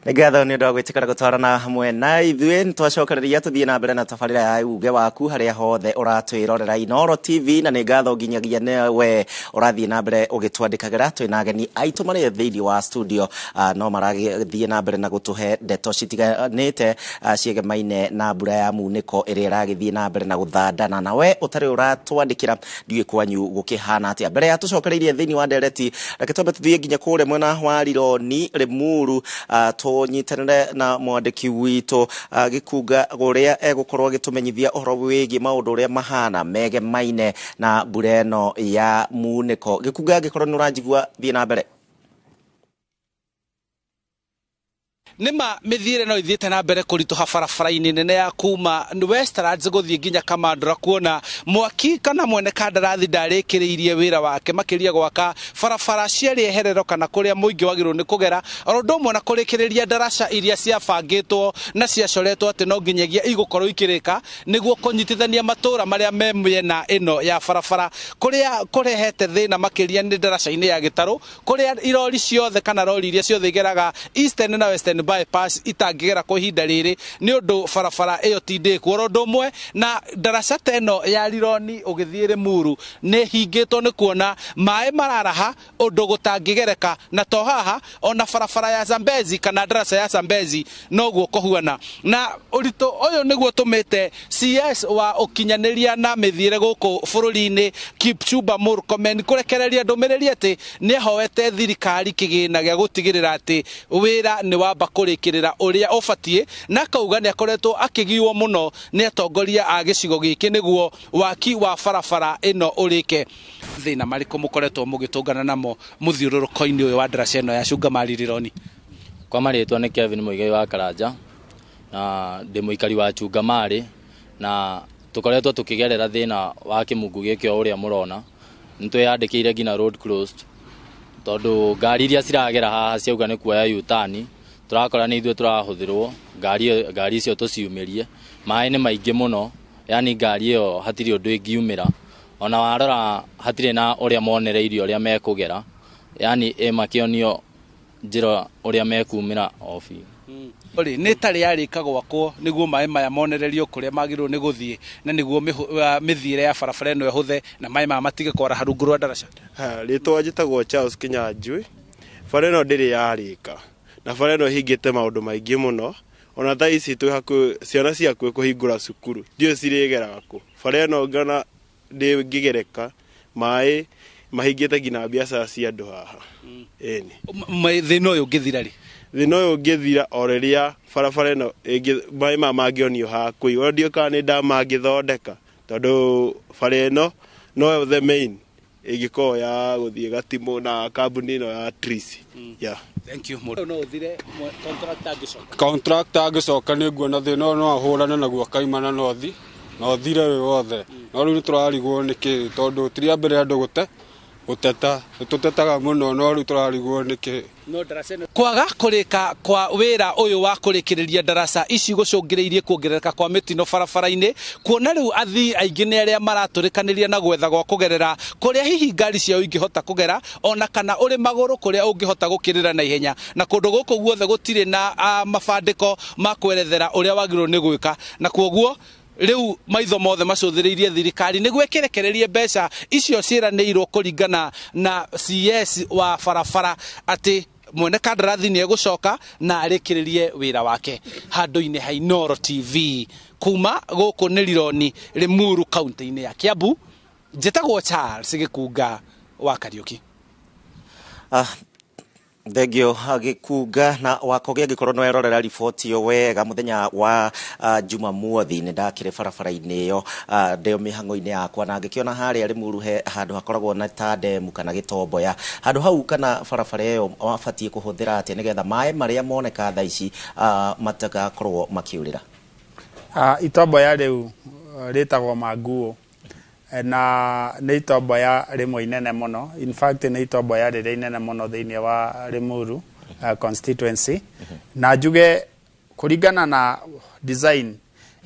Ngatho nä ndå wa gwä tä kara gå twarana hamwe na ithuä nä twacokereria tå thiä na mbere na tabarä ra ya uge waku harä a hothe å ratwä rorera Inoro TV na nä ngatho nginyagia we å rathiä na mbere å gä twandä kagä ra twä na ageni aitå marä thä inä wa studio no maragäthiä na mbere na gå tå he ndeto citiganä te ciegemaine na mbura ya munä ko ä rä a äragä thiä na mbere na gå thandana na we å tarä å ratwandä kä ra ndiuä kwanyu gå kä hana atä a mbere ya tå cokereirie thä inä wa ndereti reke twambe tå thiä nginya kå rä mwena wa Rironi Limuru nyitanire na mwandiki witå gä kunga gå rä a egå korwo agä tå menyithia horo wä giä maå ndå å rä a mahana megemaine na mbura ä no ya munä ko gä kunga angä korwo nä å ranjigua thiä na mbere. nima mithiire no ithiite na mbere kurituha barabara-inĩ nene ya kuma Westlands guthii nginya Kamandora kuona mwaki kana mwene kandarathi ndarĩkĩrĩirie wĩra wake makĩria gwaka barabara cia rĩeherero kana kũrĩa mũingĩ wagĩrĩirwo nĩ kũgera oro ũndũ ũmwe na kũrĩkĩrĩria ndaraca iria ciabangĩtwo na ciacoretwo atĩ no nginyagia igũkorwo ikĩrĩka nĩguo kũnyitithania matũra marĩa me mĩena ĩno ya barabara kũrĩa kũrehete thĩna makĩria nĩ ndaraca-inĩ ya Gĩtarũ kũrĩa irori ciothe kana rori iria ciothe igeraga Eastern na Western bypass itangĩgera kwa ihinda rĩrĩ nĩ ũndũ barabara ĩyo ti ndĩku oro ũndũ ũmwe na ndaraca ta ĩno ya Rironi ũgĩthiĩ Limuru nĩ hingĩtwo nĩ kuona maĩ mararaha ũndũ gũtangĩgereka na to haha ona barabara ya Zambezi kana ndaraca ya Zambezi noguo kũhuana na ũritũ ũyũ nĩguo tũmĩte CS wa ũkinyanĩria na mĩthiĩre gũkũ bũrũri-inĩ Kipchumba Murkomen kũrekereria ndũmĩrĩri atĩ nĩ ahoete thirikari kĩgĩna gĩa gũtigĩrĩra atĩ wĩra nĩ wamba kũrĩkĩrĩra ũrĩa ũbatiĩ na akauga nĩ akoretwo akĩgiwo mũno nĩ atongoria a gĩcigo gĩkĩ nĩguo waki wa barabara ĩno ũrĩke. Thĩna marĩkũ mũkoretwo mũgĩtũngana namo mũthiũrũrũko-inĩ ũyũ wa ndaraca ĩno ya Cungamari Rironi? Kwa marĩtwa nĩ Kevin Mũigai wa Karanja na ndĩ mũikari wa Cungamari na tũkoretwo tũkĩgerera thĩna wa kĩmungu gĩkĩ o ũrĩa mũrona nĩ twĩyandĩkĩire nginya road closed tondũ ngari iria ciragera haha ciauga nĩ kuoya U-turn turakora nĩ ithuĩ tũrahũthĩrwo ngari icio tũciumĩrie maĩ nĩ maingĩ mũno yani ngari ĩyo hatirĩ ũndũ ĩngiumĩra ona warora hatirĩ na ũrĩa monereirio ũrĩa mekũgera yani makĩonio njĩra ũrĩa mekumĩra obi nĩ tarĩ yarĩka gwakwo nĩguo maĩ maya monererio kũrĩa magĩrĩirwo nĩ gũthiĩ na nĩguo mĩthiĩre ya barabara ĩno ĩhũthe na maĩ maya matige kwaraha rungu rwa ndaraca. Rĩtwa njĩtagwo Charles Kinyanjui. Bara ĩno ndĩrĩ yarĩka na bara ĩno hingĩte maũndũ maingĩ mũno ona thaa ici twĩ hakuhĩ ciana ciakuĩ kũhingũra cukuru ndiũĩ cirĩgeraga kũ. Bara ĩno ngona ndĩngĩgereka maĩ mahingĩte nginya biacara cia andũ haha. Thĩna ũyũ ũngĩthira rĩ? Thĩna ũyũ ũngĩthira o rĩrĩa barabara ĩno maĩ maya mangĩonio haha kũigwo ndiũĩ kana nĩ ndawa mangĩthondeka tondũ bara ĩno no the main ĩngĩkorwo ya gũthiĩ Gatimũ na kambuni ĩno ya Trisi. Thank you. No ũthire contractor angĩcoka? Contractor angĩcoka nĩ nguona thĩna ũyũ no ahũrane naguo akaimana na ũthire wĩ wothe no rĩu tũrarigwo nĩkĩ tondũ ti rĩa mbere andũ gũte guteta tutetaga muno no ru turarigwo niki kwaga kurika kwa wira uyu wa kurikiriria darasa ici gucungiriirie kuongerereka kwa mitino barabara-ini kuona riu athii aingi ni aria maraturikaniria na gwetha gwa kugerera kuria hihi ngari ciao ingihota kugera ona kana uri maguru kuria ungihota gukirira na ihenya na kundu guku guothe gutire na mabandiko ma kwerethera uria wagirwo ni gwika na kwoguo riu maitho mothe macuthiriirie thirikari ni gwekerekererie mbeca icio ciranirwo kuringana na CS wa barabara ati mwene kandarathi ni egucoka na arikiririe wira wake handu-ini ha Inoro TV kuma guku ni Rironi Limuru kaunti-ini ya Kiambu njitagwo Charles Gikunga wa Kariuki. Thegio Gikunga na wakogia gikorwo no erorera riboti yo wega muthenya wa Jumamothi ni ndakire barabara-ini yo ndio mihango-ini yakwa na ngikiona haria Limuru he handu hakoragwo na tandemu kana gitomboya handu hau kana barabara yo wabatie kuhuthira ati nigetha mai maria moneka tha ici matagakorwo makiurira. Itomboya riu ritagwo Manguo na nĩ itomboya rimwe inene muno, in fact nĩ itomboya rĩrĩa inene muno thĩinĩ wa Limuru constituency na njuge kuringana na design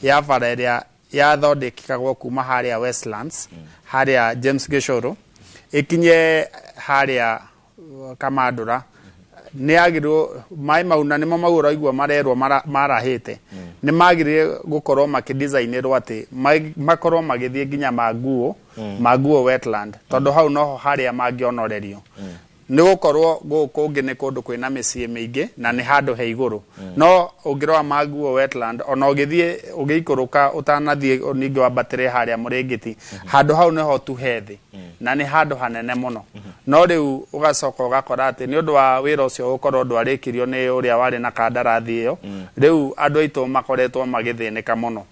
ya bara ĩrĩa yathondekagwo kuma harĩa Westlands harĩa James Gishuru ikinye harĩa Kamandura nĩ agirwo mai mauna nimo maura igwa marerwo marahite nĩ magirire gukorwo makidesignirwo ati makorwo magithie nginya Manguo wetland tondu hau noho haria mangionorerio nĩ gukorwo gukungi nĩ kundu kwina mĩciĩ mĩingĩ na nĩ handu he iguru no ungirwa Manguo wetland ona ugithie ugiikuruka utanathie ningi wambatire haria Mũrĩngĩti handu hau niho tu hethi na nĩ handu hanene muno no riu ugacoka ugakora ati ni undu wa wira ucio ukorwo ndwarikirio ni uria wari na kandarathi iyo riu andu aitu makoretwo magithinika muno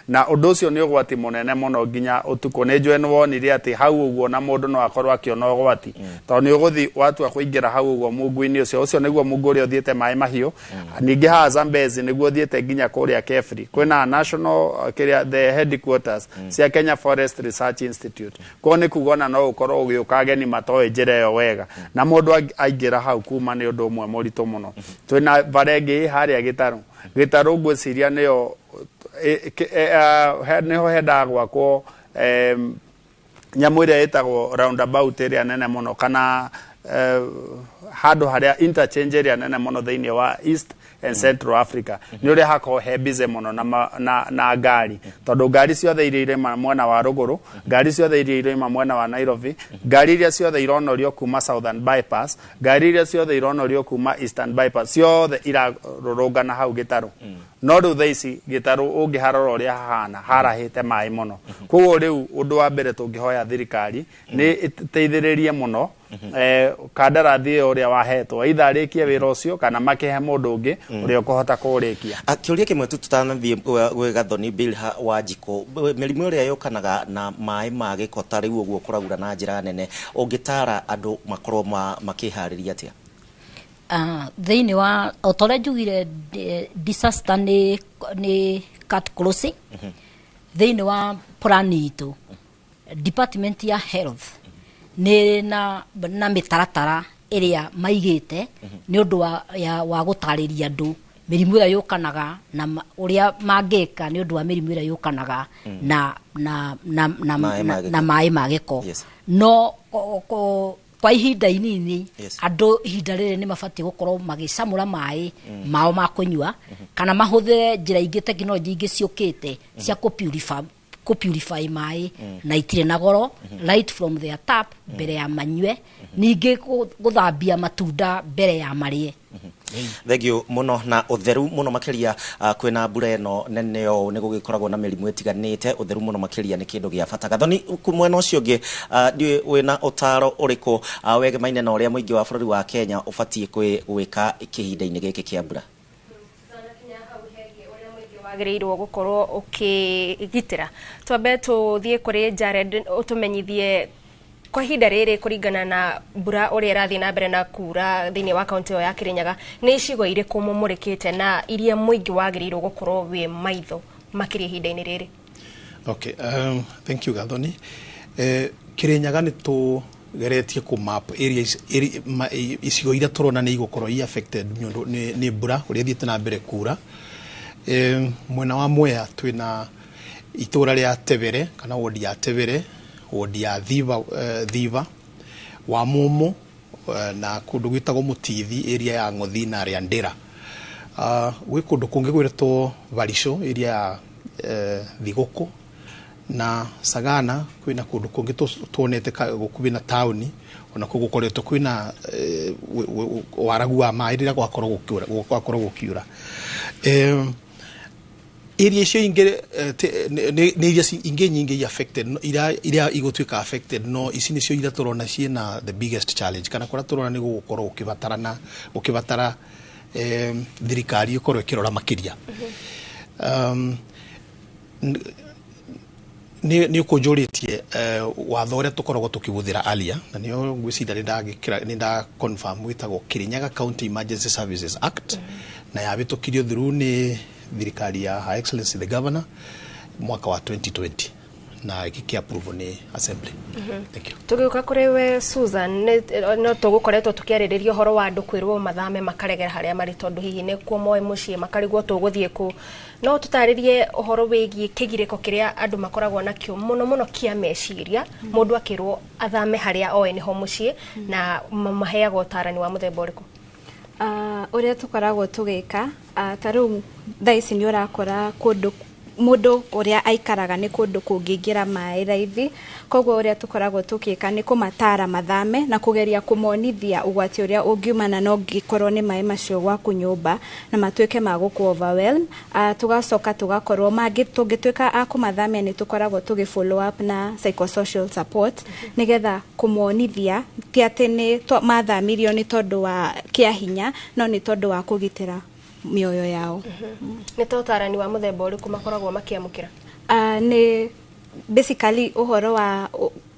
na undu ucio ni ugwati munene muno nginya utuko ni njwe wonire ati hau uguo na mundu no akorwo akiona ugwati to ni uguthi watua kuingira hau uguo mungu-ini ucio niguo mungu uria uthiete mai mahiu ningi ha Zambezi niguo uthiete nginya kuria Kefri kwina national the headquarters cia Kenya Forest Research Institute ko ni kugona no ukorwo ugiuka ageni matoe njira yo wega na mundu aingira hau kuma ni undu umwe muritu muno twina baregi haria Gitaru ngwiciria niyo niho henda gwakwo nyamu iria itagwo roundabout area nene muno kana handu haria interchange area nene muno thiini wa East and Central Africa ni uria hako he busy muno na ngari tondu ngari ciothe iria mwena wa ruguru ngari ciothe iria mwena wa Nairobi ngari iria ciothe ironorio kuma Southern Bypass ngari iria ciothe ironorio kuma Eastern Bypass ciothe irarurungana hau Gitaru no riu thaici Gitaru ungiharora uria hahana harahite mai muno koguo riu undu wa mbere tungihoya thirikari ni iteithiririe muno kandarathi uria wahetwo either arikie wira ucio kana makihe mundu ungi uria ukuhota kurikia akiuria kimwe tu tutanathie gwe Gathoni Bill Wanjiko mirimu uria yukanaga na mai ma giko ta riu uguo kuragura na njira nene ungitara andu makorwo makihariria atia thiini wa otore njugire disaster ni cut closing thiini wa plan itu department ya health ni na mitaratara iria maigite ni undu wa gutariria andu mirimu ira yukanaga na uria mangeka ni undu wa mirimu ira yukanaga na mai magiko no kwa ihinda inini andu ihinda riri ni mabati gukorwo magicamura mai mao ma kunyua kana mahuthire njira ingi teknology ingi ciukite cia purify mai na itire na goro right from their tap mbere ya manywe ningi guthambia matunda mbere ya marie thegio muno na utheru muno makiria kwina mbura ino nene yo ni gugikoragwo na mirimu itiganite utheru muno makiria ni kindu gia bata Gathoni kumwena ucio ngi ndi wina utaro uriku wege maine na uria muingi wa bururi wa Kenya ubatie gwika ikihinda-ini giki kia mbura wagiriirwo gukorwo ukigitira twambe tuthie kuri Jared utumenyithie kwa ihinda riri kuringana na mbura uria irathie na mbere na kura thiini wa kaunti ya Kirinyaga ni icigo iriku mumurikite na iria muingi wagiriirwo gukorwo wi maitho makiria ihinda-ini riri okay thank you Gathoni Kirinyaga geretie ku map areas icigo iria turona ni igũkorwo i affected ni mbura uria thiĩte na mbere kura. Mwena wa Mwea twina itura ria Tebere kana wodi ya Tebere, wodi ya Thiva, wa Mumu na kundu gwitagwo Mutithi area ya Ng'othi na ria Ndira. Gwi kundu kungi gwiretwo Varico area ya Thiguku na Sagana kwina kundu kungi tuonete gukubi na tauni ona kugukoretwo kwina waragu wa mai rira gwakorwo gukiura. Area icio ingĩ nĩ iria ingĩ nyingĩ affected iria igũtuĩka affected no ici nĩcio iria tũrona ciĩna the biggest challenge kana kũrĩa tũrona nĩ gũgũkorwo ũkĩbatara thirikari ĩkorwo ĩkĩrora makĩria. Nĩ ũkũnjũrĩtie watho ũrĩa tũkoragwo tũkĩhũthĩra earlier na nĩo ngwĩciria nĩ nda confirm wĩtagwo Kirinyaga County Emergency Services Act na yabĩtũkirio through nĩ thirikari ya Her Excellency the Governor mwaka wa 2020 na gĩkĩapprove nĩ assembly. Thank you. Tũgĩũka kũrĩ we Susan no tũgũkoretwo tũkĩarĩrĩria ũhoro wa andũ kwĩrwo mathame makaregera harĩa marĩ tondũ hihi nĩ kuo moe mũciĩ makarigwo tũgũthiĩ kũ. No tũtarĩrie ũhoro wĩgiĩ kĩgirĩko kĩrĩa andũ makoragwo nakĩo mũno kĩa meciria mũndũ akĩrwo athame harĩa oe nĩho mũciĩ na maheagwo ũtaarani wa mũthemba ũrĩkũ? Ũrĩa tũkoragwo tũgĩka ta rĩu thaa ici nĩ ũrakora kũndũ mũndũ ũrĩa aikaraga nĩ kũndũ kũngĩingĩra maĩ raithi, koguo ũrĩa tũkoragwo tũgĩka nĩ kũmatara mathame na kũgeria kũmonithia ũgwati ũrĩa ũngiumana na ũngĩkorwo nĩ maĩ macio gwaku nyũmba na matuĩke ma gũkũ overwhelm. Tugacoka tugakorwo tũngĩtuĩka a kũmathamia nĩ tũkoragwo tũgĩ follow up na psychosocial support nĩgetha kũmonithia ti atĩ nĩ mathamirio nĩ tondũ wa kĩa hinya no nĩ tondũ wa kũgitĩra mioyo yao. Nĩ ũtaarani wa mũthemba ũrĩkũ makoragwo makĩamũkĩra? Nĩ basically ũhoro wa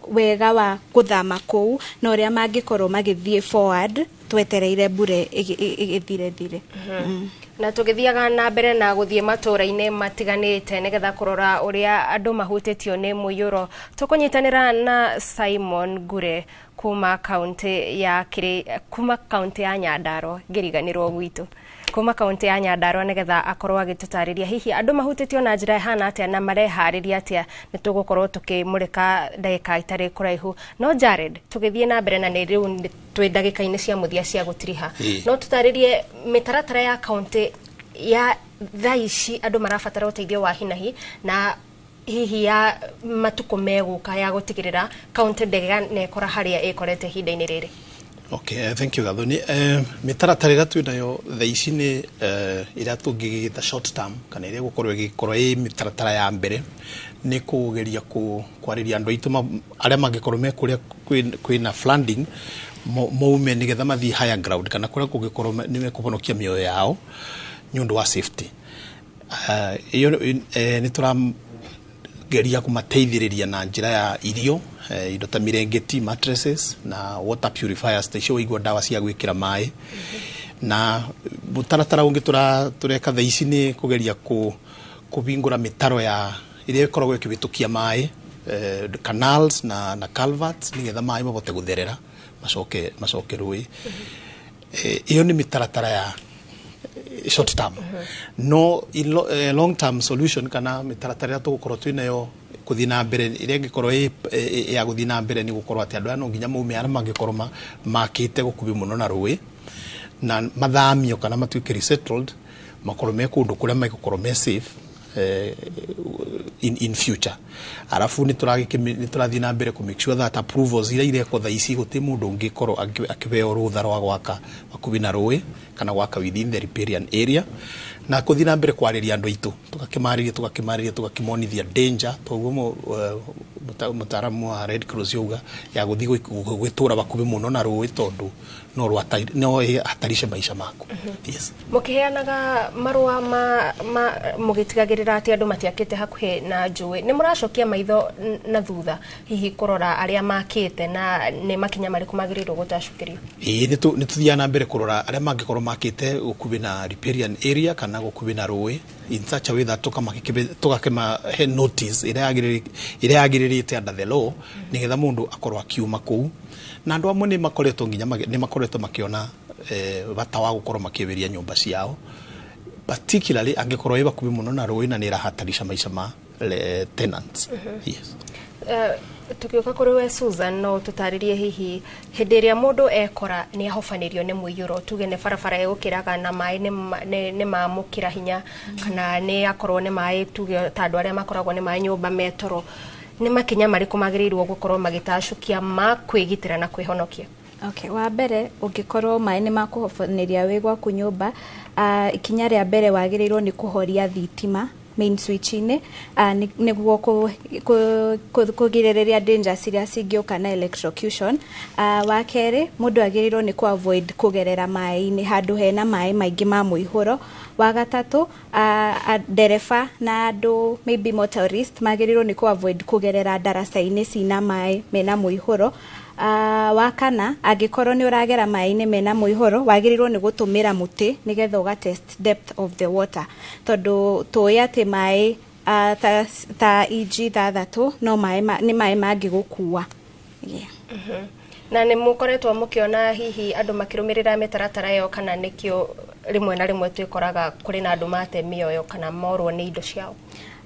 wega wa gũthama kũu na ũrĩa mangĩkorwo magĩthiĩ forward twetereire mbura ĩthire. Na tũgĩthiaga na mbere na gũthiĩ matũũra-inĩ matiganĩte nĩgetha kũrora ũrĩa andũ mahutĩtio nĩ mũiyũro, tũkũnyitanĩra na Simon Ngure kuma kaunti ya Nyandarua ngĩriganĩrwo gwitũ kuma kaunti ya Nyandarua nĩgetha akorwo agĩtũtarĩria hihi andũ mahutĩtio na njĩra ihana atĩa na mareharĩria atĩa nĩ tũgũkorwo tũkĩmũrĩka ndagĩka itarĩ kũraihu. No Jared, tũgĩthiĩ na mbere na nĩ rĩu twĩ ndagĩka-inĩ cia mũthia cia gũtiriha, no tũtarĩrie mĩtaratara ya kaunti ya thaa ici andũ marabatara ũteithio wa hinahi na hihi ya matukũ megũka ya gũtigĩrĩra kaunti ndĩganekora harĩa ĩkorete ihinda-inĩ rĩrĩ? Okay, thank you Gathoni. Mĩtaratara ĩrĩa twĩnayo thaa ici nĩ ĩrĩa tũngĩgĩta short term kana ĩrĩa gũkorwo ĩ mĩtaratara ya mbere nĩ kũgeria kwarĩria andũ aitũ arĩa mangĩkorwo me kũrĩa kwĩna flooding maume nĩgetha mathiĩ higher ground kana kũrĩa kũngĩkorwo nĩ mekũhonokia mĩoyo yao nĩ ũndũ wa safety. Iyo nĩ tũrageria kũmateithĩrĩria na njĩra ya irio, indo ta mirengeti, mattresses na water purifiers icio igwa dawa cia gwĩkĩra maĩ. Na mũtaratara ũngĩ tũreka thaa ici nĩ kũgeria kũbingũra mĩtaro ya ĩrĩa ĩkoragwo ĩkĩhĩtũkia maĩ, canals na culverts nĩgetha maĩ mabote gũtherera macoke rũĩ. Iyo nĩ mĩtaratara ya short term. No long term solution kana mĩtaratara ĩrĩa tũgũkorwo twĩnayo gũthiĩ na mbere ĩrĩa ĩngĩkorwo ya gũthiĩ na mbere nĩ gũkorwo atĩ andũ aya no nginya maume arĩa mangĩkorwo makĩte gũkuhĩ mũno na rũĩ na mathamio kana matuĩke resettled makorwo me kũndũ kũrĩa megũkorwo me safe in future. Arafu nĩ tũrathiĩ na mbere kũ make sure that approvals iria irekwo thaa ici gũtirĩ mũndũ ũngĩkorwo akĩbeo rũtha rwa gwaka hakuhĩ na rũĩ kana gwaka within the riparian area na kũthiĩ na mbere kwarĩria andũ aitũ tũgakĩmonithia danger toguo mũtaaramu wa Red Cross yauga ya gũthiĩ gwĩtũra bakuhĩ mũno na rũĩ tondũ no hatarishe maisha maku. Yes. Mũkĩheanaga marũa mũgĩtigagĩrĩra atĩ andũ matiakĩte hakuhĩ na njũĩ, nĩ mũracokia maitho na thutha hihi kũrora arĩa makĩte na nĩ makinya marĩkũ magĩrĩirwo gũtacũkĩrio? Nĩ tũthiaga na mbere kũrora arĩa mangĩkorwo tumakite gukubi na riparian area kana gukubi na roi in such a way that tukakema he notice ire agiririte under the law nigetha mundu akorwo akiuma kuu na andu amwe ni makoretwo nginya ni makoretwo makiona bata wa gukorwo makiberia nyumba ciao particularly angekorwo iba kubi muno na roi na ni rahatarisha maisha ma tenants. Yes. Tukioka kuri we Susan no tutaririe hihi hindi iria mundu ekora ni ahofanirio ni muiyuro tuge ne farafara egukiraga na mai ni mamukira hinya kana ni akorwo ni mai tuge tandu aria makoragwo ni mai nyumba metoro ni makinya mariku magirirwo gukorwo magitacukia ma kwigitira na kwihonokia. Okay, wa mbere ungikorwo mai ni makuhofaniria wi gwaku nyumba ikinya ria mbere wagirirwo ni kuhoria thitima main switch ine niguo kugiriria danger ciria cingioka na electrocution. Wa keri mundu agirirwo ni ku avoid kugerera mai-ini handu hena mai maingi ma muihuro. Wa gatatu dereva na andu maybe motorist magirirwo ni ku avoid kugerera daraca-ini cina mai mena muihuro. Wa kana angikorwo ni uragera mai-ini mena muihuro wagirirwo ni gutumira muti nigetha uga test depth of the water tondu tuya ati mai ta EG thathatu no mai ni mai mangi gukua. Na ni mukoretwo mukiona hihi andu makirumirira mitaratara yo kana nikio rimwe na rimwe twikoraga kuri na andu mate mioyo kana morwo ni indo ciao?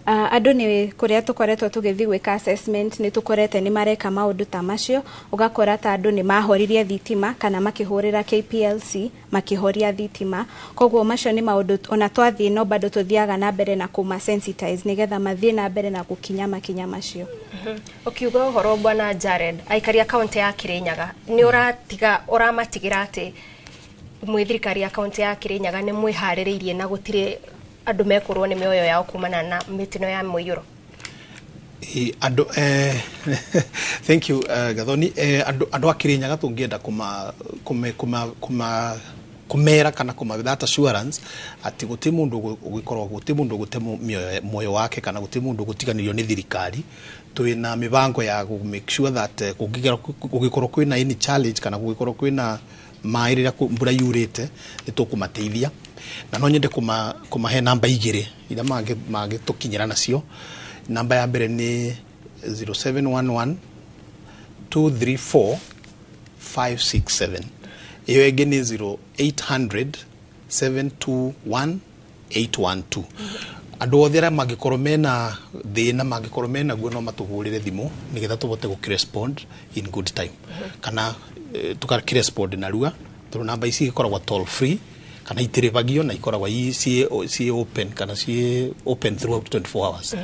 Andu ni kuria tukoretwo tugithi gwika assessment ni tukorete ni mareka maundu ta macio ugakora ta andu ni mahoririe thitima kana makihurira KPLC makihoria thitima koguo macio ni maundu ona twathie no bado tuthiaga na mbere na kuma sensitize nigetha mathie na mbere na gukinya makinya macio. Ukiuga uhoro bwana Jared aikari account ya Kirinyaga ni uratiga uramatigira ati mwithirikari account ya Kirinyaga ni mwihaririirie na gutire andu mekorwo ni mioyo yao kumana na mitino ya muiyuro? Andu thank you Gathoni. Andu Akirinyaga tungienda kumera kana kuma that assurance ati guti mundu gugikorwo guti mundu guti moyo wake kana guti mundu gutiganirio ni thirikari. Twina mibango ya make sure that gugikorwo kwina any challenge kana gugikorwo kwina mai rira mbura yurite nitukumateithia na no nyende kumahe namba igire ira mage tukinyira nacio. Namba ya mbere ni 0711 234 567. Iyo ege ni 0800 721 812. Andu othera magikorwo mena thina magikorwo mena guo no matugurire thimu nigetha tubote gukirespond in good time kana tukakirespond na rua tu namba ici ikoragwo toll free kana itirivagio na ikoragwo ci open kana ci open throughout 24 hours.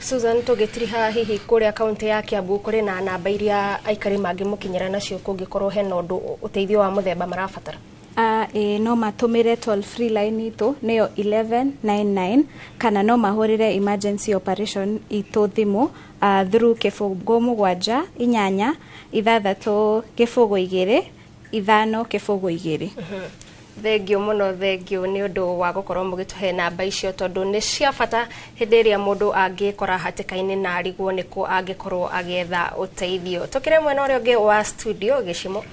Susan tugitiriha hihi kuri account ya Kiambu kuri na namba iria aikari mangi mukinyira nacio kungikorwo hena undu uteithio wa muthemba marabatara? No matumire toll free line itu neyo 1199 kana no mahurire emergency operation itu thimu through kifungo mugwanja inyanya ithathatu kifungo igiri ithano kifungo igiri. Thengio muno thengio ni undu wa gukorwo mugituhe namba icio tondu ni cia bata hindi iria mundu angikora hatikaini na arigwo niku angikorwo agietha uteithio. Tukire mwena uria ungi wa studio Gicimo.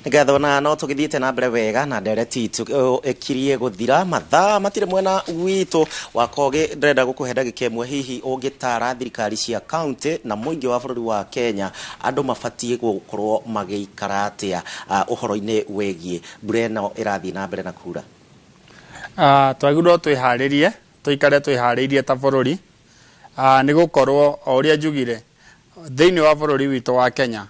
Nigathona no tugithiete na mbere wega na ndereti itu ekirie guthira mathaa matire mwena witu wakoge ndrenda gukuhenda gikemwe hihi ungitara thirikari cia county na muingi wa bururi wa Kenya andu mafatie gukorwo magiikara atia uhoro-ini wegie bureno irathi na mbere na kura? Twagirwo twiharirie tuikare twihariirie ta bururi ni gukorwo uria njugire thiini wa bururi witu wa Kenya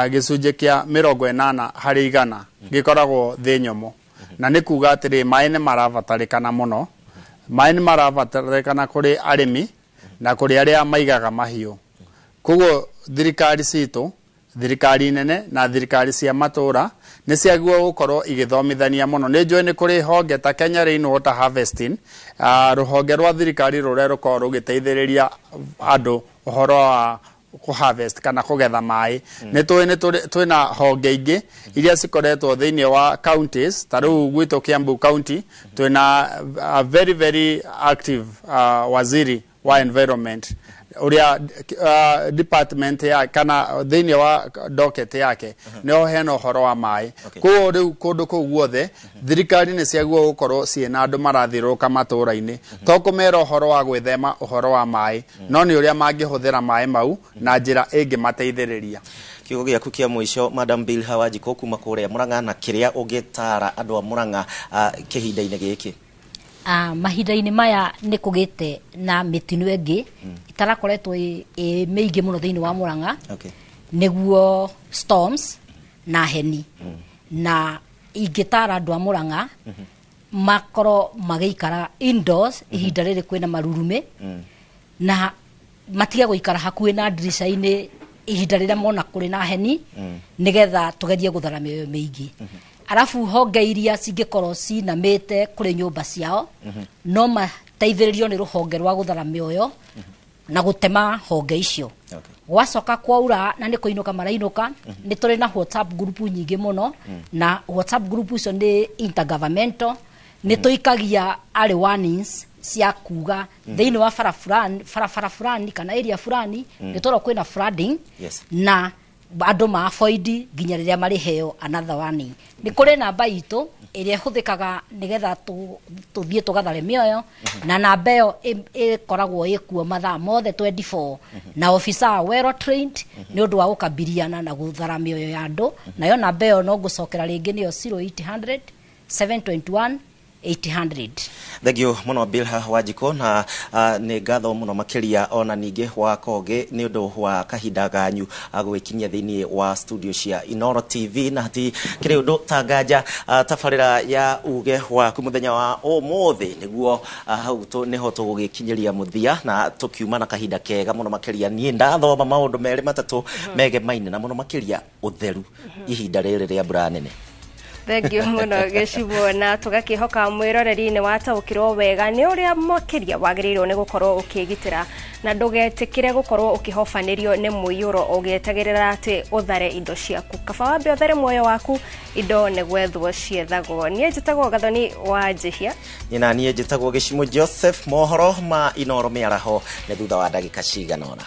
gicunje kia 80 harĩ 100 gikoragwo thi nyomo na ni kuga atiri mai ni marabatarikana muno. Mai ni marabatarikana kuri arimi na kuri aria maigaga mahiu. Koguo thirikari citu thirikari nene na thirikari cia matura ni ciaguo gukorwo igithomithania muno. Ni njui ni kuri honge ta Kenya Rainwater Harvesting ruhonge rwa thirikari ruria rukorwo rugiteithiriria andu uhoro wa ku harvest kana kugetha mai. Ni twina honge ingi iria cikoretwo thiini wa counties taru gwito Kiambu County twina very very active waziri wa environment uria department ya kana thini wa docket yake no heno horo wa mai ko riu kundu ku guothe thirikari ni ciaguo gukorwo ciena andu marathiruka matura-ini to kumero horo wa gwithema uhoro wa mai no ni uria mangihuthira mai mau na njira ingi mateithiriria. Kiugo giaku kia mwisho Madam Bilha Wanjiko kuma kuria Murang'a na kiria ugitara andu a Murang'a kihinda-ini giki? Mahinda-ini maya ni kugite na mitino ingi itarakoretwo miingi muno thiini wa Murang'a niguo storms na heni na ingitara andu a Murang'a makoro magikara indoors ihinda riri kwina marurume na matige guikara hakuhi na dirisha-ini ihinda riria mona kuri na heni nigetha tugerie guthara mioyo miingi. Arafu honge iria cingikorwo cinamite kuri nyumba ciao no mateithiririo ni ruhonge rwa guthara mioyo na gutema honge icio. Gwacoka kwaura na ni kuinuka marainuka ni turi na WhatsApp group nyingi muno na WhatsApp group icio ni intergovernmental ni tuikagia ari warnings cia kuga thiini wa farafara fulani kana area fulani ni toro kwina flooding na andu ma avoid ginya riria mari heo another warning. Ni kuri namba itu iria huthikaga nigetha tuthie tugathare mioyo na namba iyo ikoragwo ikuo mathaa mothe 24 na officer well trained ni undu wa gukabiliana na guthara mioyo ya andu na yo namba iyo no gucokera ringi niyo 0800 721 800. Thegio muno Bilha Wanjiko na ni ngatho muno makiria ona ningi wa koge ni undu wa kahinda ganyu agwikinyia thiini wa studio cia Inoro TV na hati kiri undu tangaja tafarira ya uge wa kumuthenya wa umuthi niguo hau tu niho tugugikinyiria muthia na tukiuma na kahinda kega muno makiria ni ndathoma maundu meri matatu mege maine na muno makiria utheru ihinda riri ria mbura nene. Thengio muno Gicibo na tugakihoka mwiroreri-ini wataukirwo wega ni uria makiria wagirirwo ni gukorwo ukigitira na ndugetikire gukorwo ukihofanirio ni muiyuro ugietagirira ati uthare indo ciaku kaba wambe uthare muoyo waku indo ni gwethwo ciethagwo. Nie njitagwo Gathoni wa Njihia nyina nie njitagwo Gicimo Joseph. Mohoro ma Inoro miaraho ni thutha wa ndagika cigana ona.